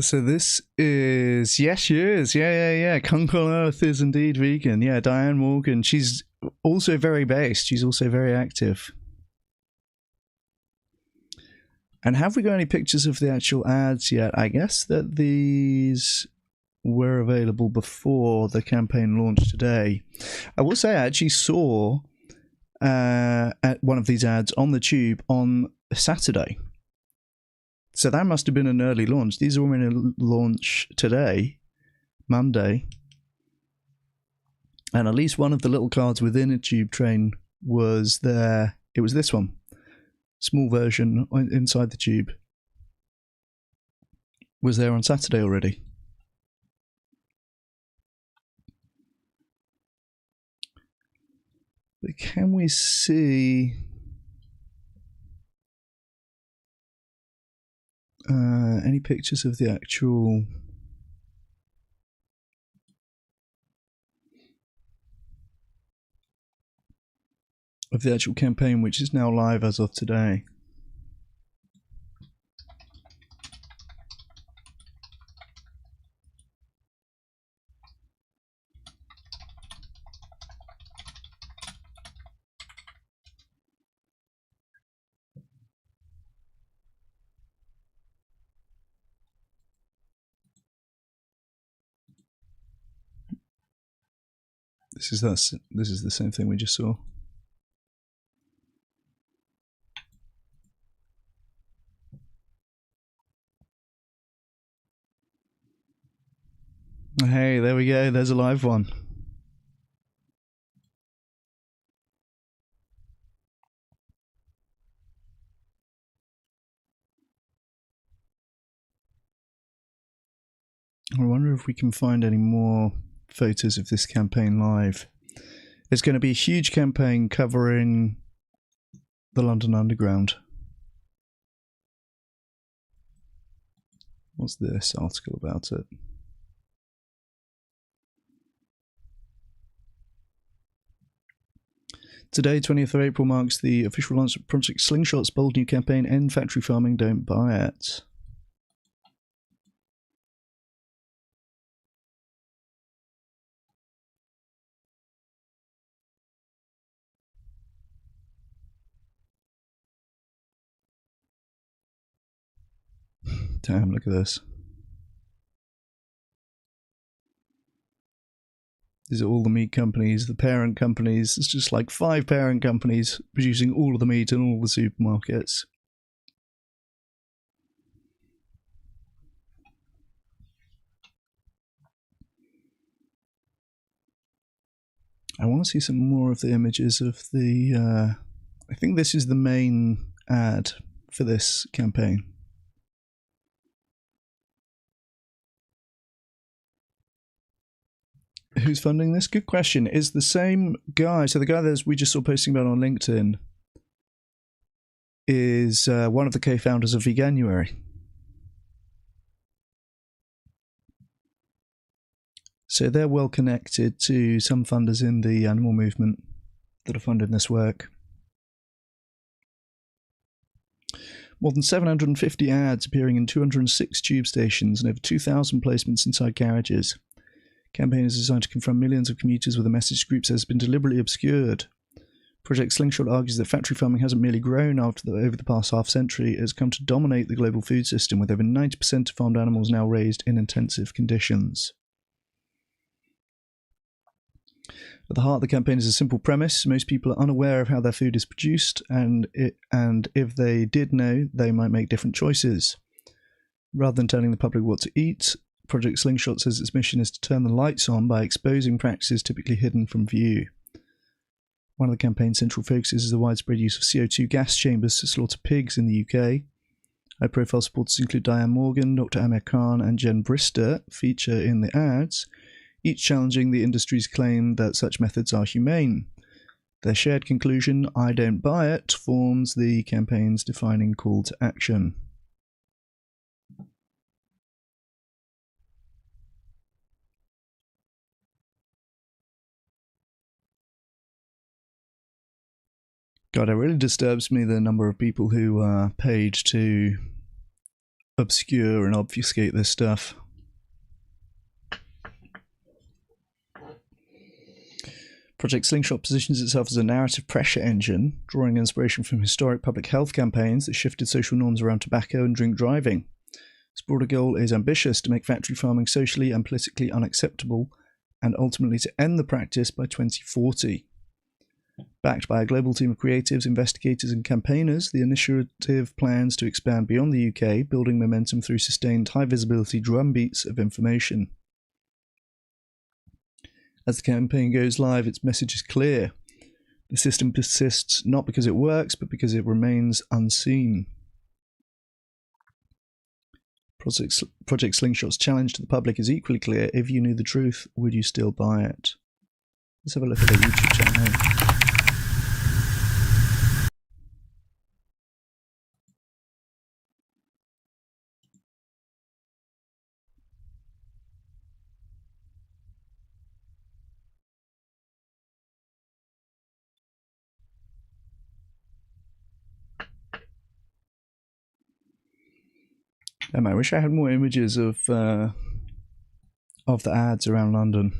So this is, yes, she is. Yeah. Kunk on Earth is indeed vegan. Yeah, Diane Morgan. She's also very based. She's also very active. And have we got any pictures of the actual ads yet? I guess that these were available before the campaign launched today. I will say I actually saw at one of these ads on the tube on Saturday. So that must have been an early launch. These are in a launch today, Monday. And at least one of the little cards within a tube train was there. It was this one. Small version inside the tube. Was there on Saturday already. But can we see any pictures of the actual campaign, which is now live as of today? This is the same thing we just saw. Hey, there we go. There's a live one. I wonder if we can find any more photos of this campaign live. It's going to be a huge campaign covering the London Underground. What's this article about it? Today, 20th of April, marks the official launch of Project Slingshot's bold new campaign, End Factory Farming, Don't Buy It. Damn, look at this. These are all the meat companies, the parent companies. It's just like 5 parent companies producing all of the meat in all the supermarkets. I want to see some more of the images of the... I think this is the main ad for this campaign. Who's funding this? Good question. Is the same guy, so the guy that we just saw posting about on LinkedIn is one of the co-founders of Veganuary. So they're well connected to some funders in the animal movement that are funding this work. More than 750 ads appearing in 206 tube stations and over 2,000 placements inside garages. Campaign is designed to confront millions of commuters with a message group says has been deliberately obscured. Project Slingshot argues that factory farming hasn't merely grown over the past half-century, it has come to dominate the global food system, with over 90% of farmed animals now raised in intensive conditions. At the heart of the campaign is a simple premise. Most people are unaware of how their food is produced, and if they did know, they might make different choices. Rather than telling the public what to eat, Project Slingshot says its mission is to turn the lights on by exposing practices typically hidden from view. One of the campaign's central focuses is the widespread use of CO2 gas chambers to slaughter pigs in the UK. High-profile supporters include Diane Morgan, Dr. Amir Khan and Jen Brister feature in the ads, each challenging the industry's claim that such methods are humane. Their shared conclusion, "I don't buy it," forms the campaign's defining call to action. God, it really disturbs me the number of people who paid to obscure and obfuscate this stuff. Project Slingshot positions itself as a narrative pressure engine, drawing inspiration from historic public health campaigns that shifted social norms around tobacco and drink driving. Its broader goal is ambitious: to make factory farming socially and politically unacceptable, and ultimately to end the practice by 2040. Backed by a global team of creatives, investigators and campaigners, the initiative plans to expand beyond the UK, building momentum through sustained high-visibility drumbeats of information. As the campaign goes live, its message is clear. The system persists not because it works, but because it remains unseen. Project Slingshot's challenge to the public is equally clear. If you knew the truth, would you still buy it? Let's have a look at their YouTube channel now. I wish I had more images of the ads around London.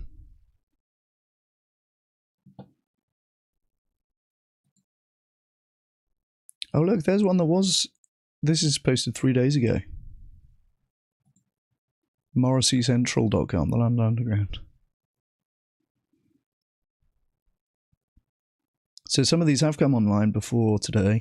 Oh look, there's one that was. This is posted 3 days ago. MorrisseyCentral.com, the London Underground. So some of these have come online before today.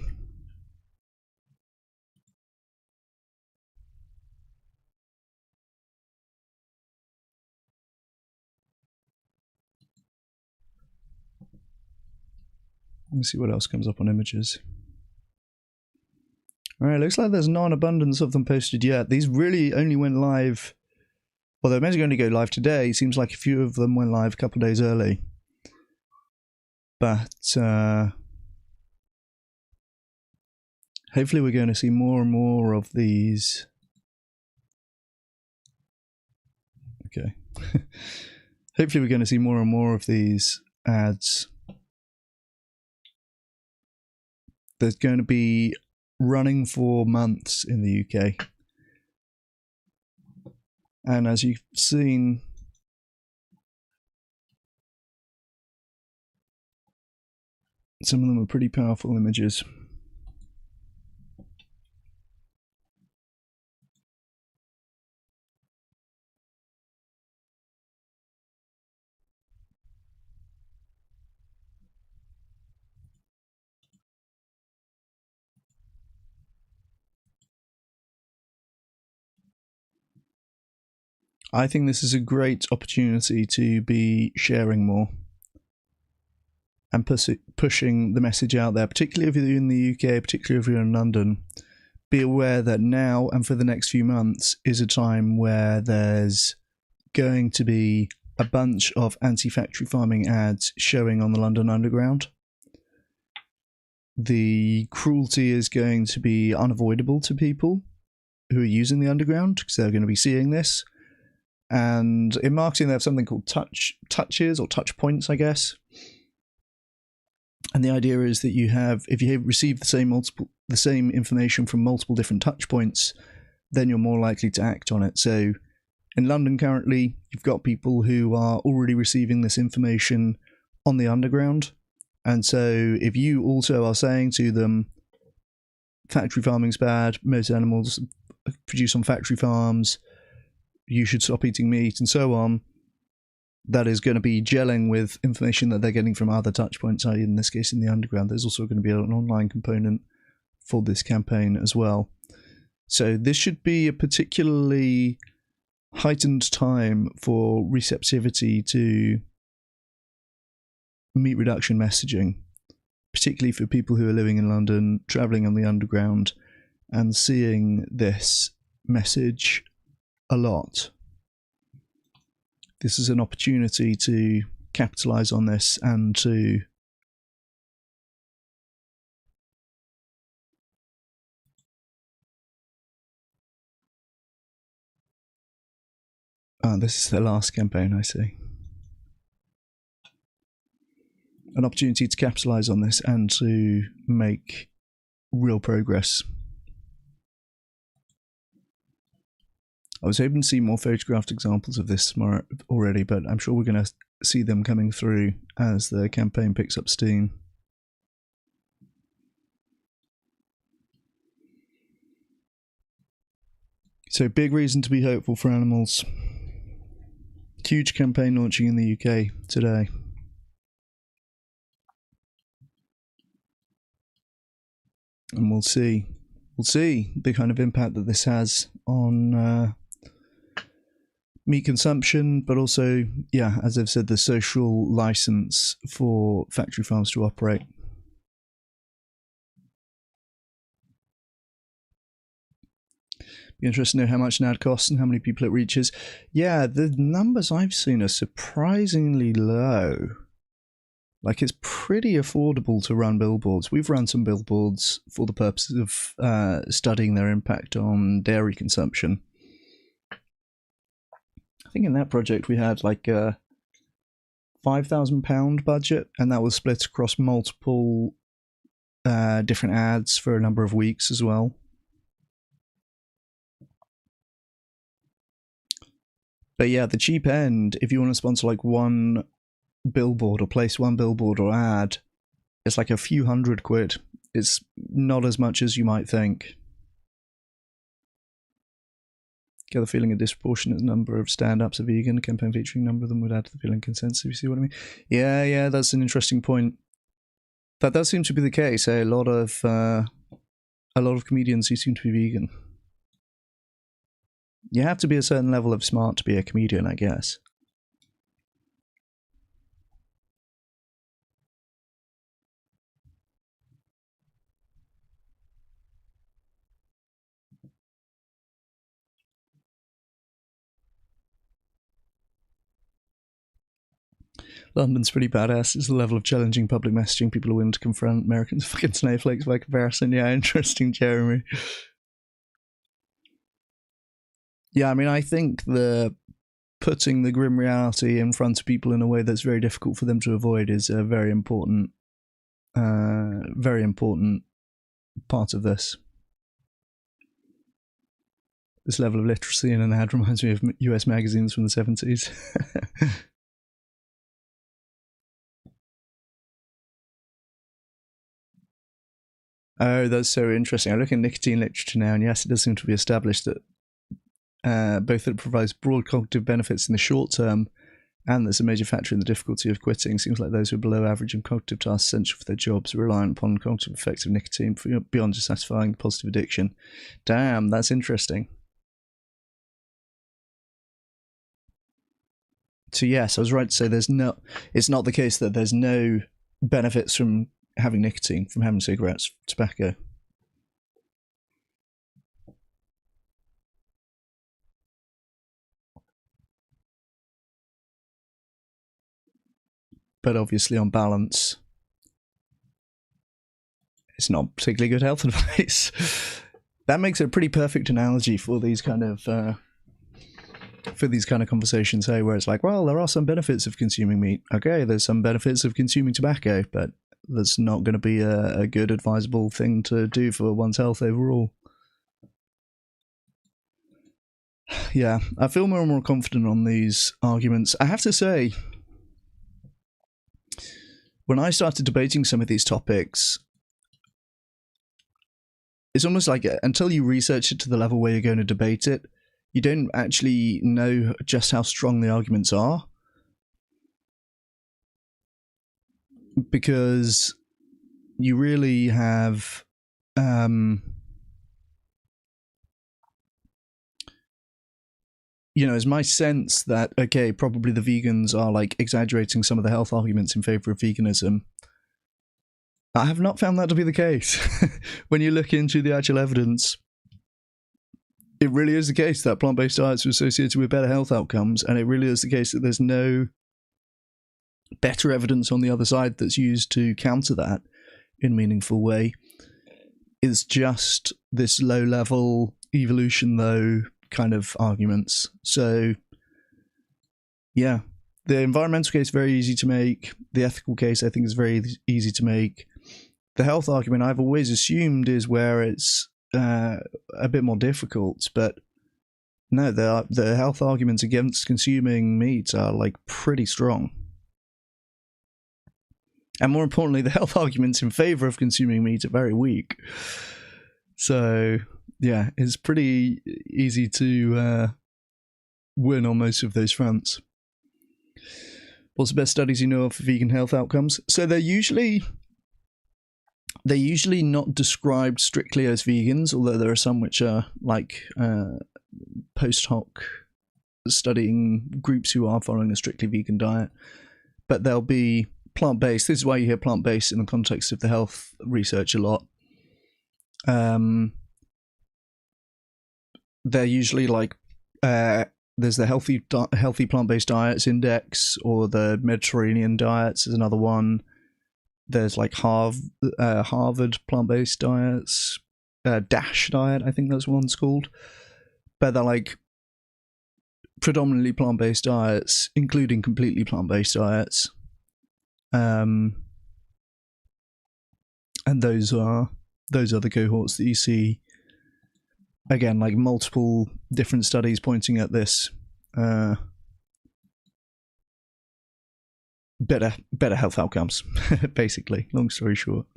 Let me see what else comes up on images. Alright, looks like there's not an abundance of them posted yet. These really only went live. Well, they're meant to only go live today. Seems like a few of them went live a couple of days early. But hopefully we're going to see more and more of these. Okay. Hopefully we're going to see more and more of these ads. There's going to be running for months in the UK. And as you've seen, some of them are pretty powerful images. I think this is a great opportunity to be sharing more and pushing the message out there, particularly if you're in the UK, particularly if you're in London. Be aware that now and for the next few months is a time where there's going to be a bunch of anti-factory farming ads showing on the London Underground. The cruelty is going to be unavoidable to people who are using the Underground because they're going to be seeing this. And in marketing, they have something called touches or touch points, I guess. And the idea is that you have, if you receive the same information from multiple different touch points, then you're more likely to act on it. So in London currently, you've got people who are already receiving this information on the Underground. And so if you also are saying to them, factory farming's bad, most animals produced on factory farms, you should stop eating meat, and so on, that is going to be gelling with information that they're getting from other touch points, i.e. in this case in the Underground. There's also going to be an online component for this campaign as well. So this should be a particularly heightened time for receptivity to meat reduction messaging, particularly for people who are living in London, travelling on the Underground, and seeing this message a lot. This is an opportunity to capitalize on this and to this is the last campaign, I see. An opportunity to capitalize on this and to make real progress. I was hoping to see more photographed examples of this tomorrow already, but I'm sure we're going to see them coming through as the campaign picks up steam. So big reason to be hopeful for animals. Huge campaign launching in the UK today. And we'll see the kind of impact that this has on meat consumption, but also, yeah, as I've said, the social license for factory farms to operate. Be interested to know how much an ad costs and how many people it reaches. Yeah, the numbers I've seen are surprisingly low. Like, it's pretty affordable to run billboards. We've run some billboards for the purposes of studying their impact on dairy consumption. I think in that project we had like a £5,000 budget, and that was split across multiple different ads for a number of weeks as well. But yeah, the cheap end, if you want to sponsor like one billboard or place one billboard or ad, it's like a few £100. It's not as much as you might think. Get the feeling a disproportionate number of stand-ups are vegan. A campaign featuring a number of them would add to the feeling consensus, you see what I mean? Yeah, that's an interesting point. That does seem to be the case. A lot of comedians who seem to be vegan. You have to be a certain level of smart to be a comedian, I guess. London's pretty badass. It's the level of challenging public messaging people are willing to confront Americans fucking snowflakes by comparison. Yeah, interesting, Jeremy. Yeah, I mean, I think the putting the grim reality in front of people in a way that's very difficult for them to avoid is a very important part of this. This level of literacy in an ad reminds me of US magazines from the 70s. Oh, that's so interesting. I look at nicotine literature now, and yes, it does seem to be established that both that it provides broad cognitive benefits in the short term, and there's a major factor in the difficulty of quitting. Seems like those who are below average in cognitive tasks essential for their jobs are reliant upon cognitive effects of nicotine beyond just satisfying positive addiction. Damn, that's interesting. So yes, I was right to say it's not the case that there's no benefits from having nicotine, from having cigarettes, tobacco. But obviously, on balance, it's not particularly good health advice. That makes it a pretty perfect analogy for these kind of conversations, hey, where it's like, well, there are some benefits of consuming meat. Okay, there's some benefits of consuming tobacco, but that's not going to be a good advisable thing to do for one's health overall. Yeah, I feel more and more confident on these arguments. I have to say, when I started debating some of these topics, it's almost like until you research it to the level where you're going to debate it, you don't actually know just how strong the arguments are. Because you really have it's my sense that, okay, probably the vegans are like exaggerating some of the health arguments in favor of veganism. I have not found that to be the case. When you look into the actual evidence, it really is the case that plant-based diets are associated with better health outcomes, and it really is the case that there's no better evidence on the other side that's used to counter that in a meaningful way. It's just this low-level evolution, though, kind of arguments. So, yeah, the environmental case is very easy to make. The ethical case, I think, is very easy to make. The health argument, I've always assumed, is where it's a bit more difficult, but No, the health arguments against consuming meat are like pretty strong. And more importantly, the health arguments in favor of consuming meat are very weak. So, yeah, it's pretty easy to win on most of those fronts. What's the best studies you know of for vegan health outcomes? So they're usually not described strictly as vegans, although there are some which are like post hoc studying groups who are following a strictly vegan diet. But they'll be plant-based. This is why you hear plant-based in the context of the health research a lot. They're usually like there's the healthy plant-based diets index, or the Mediterranean diets is another one. There's like Harvard plant-based diets, DASH diet, I think that's what one's called. But they're like predominantly plant-based diets, including completely plant-based diets. And those are the cohorts that you see. Again, like multiple different studies pointing at this better health outcomes, basically, long story short.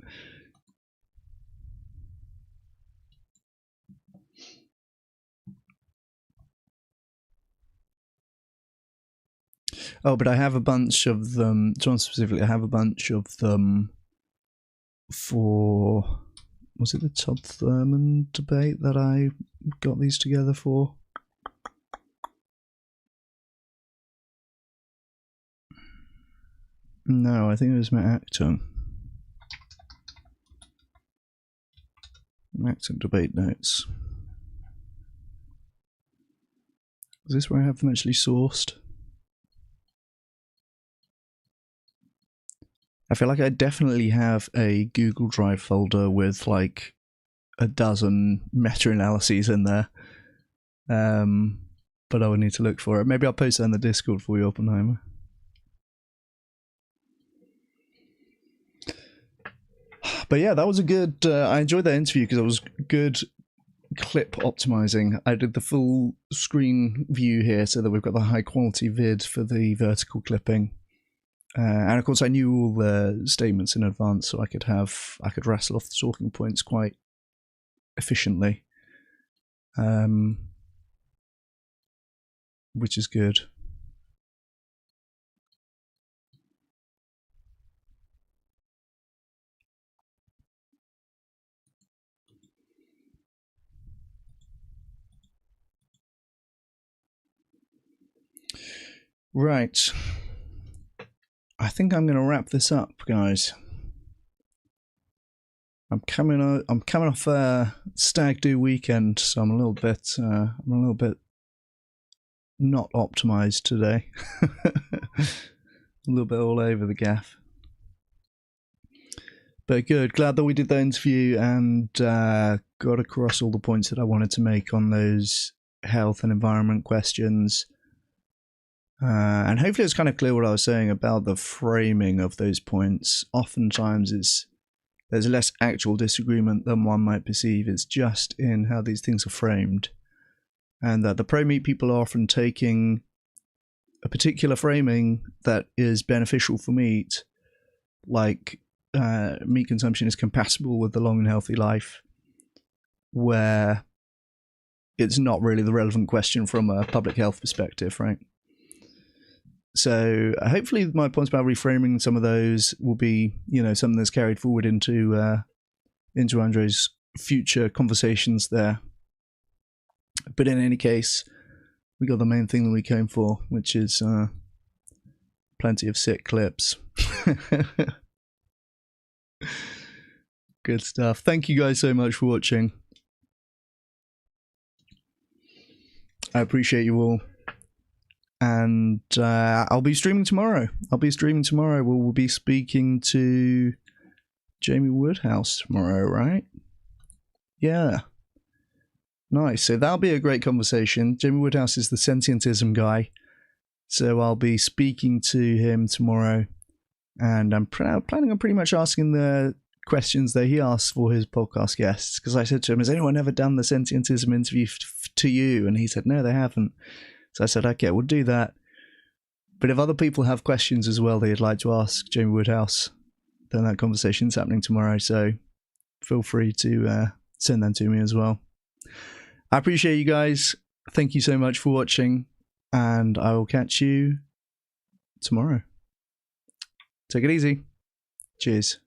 Oh, but I have a bunch of them, John specifically, I have a bunch of them for, was it the Todd Thurman debate that I got these together for? No, I think it was my Acton. Acton debate notes. Is this where I have them actually sourced? I feel like I definitely have a Google Drive folder with like a dozen meta-analyses in there. But I would need to look for it. Maybe I'll post that in the Discord for you, Oppenheimer. But yeah, that was a good... I enjoyed that interview because it was good clip optimizing. I did the full screen view here so that we've got the high quality vid for the vertical clipping. And of course I knew all the statements in advance, so I could rattle off the talking points quite efficiently. Which is good. Right. I think I'm going to wrap this up, guys. I'm coming off a stag do weekend, so I'm a little bit not optimized today. A little bit all over the gaff. But good, glad that we did that interview and got across all the points that I wanted to make on those health and environment questions. And hopefully it's kind of clear what I was saying about the framing of those points. Oftentimes there's less actual disagreement than one might perceive. It's just in how these things are framed. And that the pro-meat people are often taking a particular framing that is beneficial for meat, like meat consumption is compatible with the long and healthy life, where it's not really the relevant question from a public health perspective, right? So hopefully my points about reframing some of those will be, something that's carried forward into Andrés' future conversations there. But in any case, we got the main thing that we came for, which is plenty of sick clips. Good stuff. Thank you guys so much for watching. I appreciate you all. And I'll be streaming tomorrow. We'll be speaking to Jamie Woodhouse tomorrow, right? Yeah. Nice. So that'll be a great conversation. Jamie Woodhouse is the sentientism guy. So I'll be speaking to him tomorrow. And I'm planning on pretty much asking the questions that he asks for his podcast guests. Because I said to him, has anyone ever done the sentientism interview to you? And he said, no, they haven't. So I said, okay, we'll do that. But if other people have questions as well they'd like to ask Jamie Woodhouse, then that conversation's happening tomorrow. So feel free to send them to me as well. I appreciate you guys. Thank you so much for watching, and I will catch you tomorrow. Take it easy. Cheers.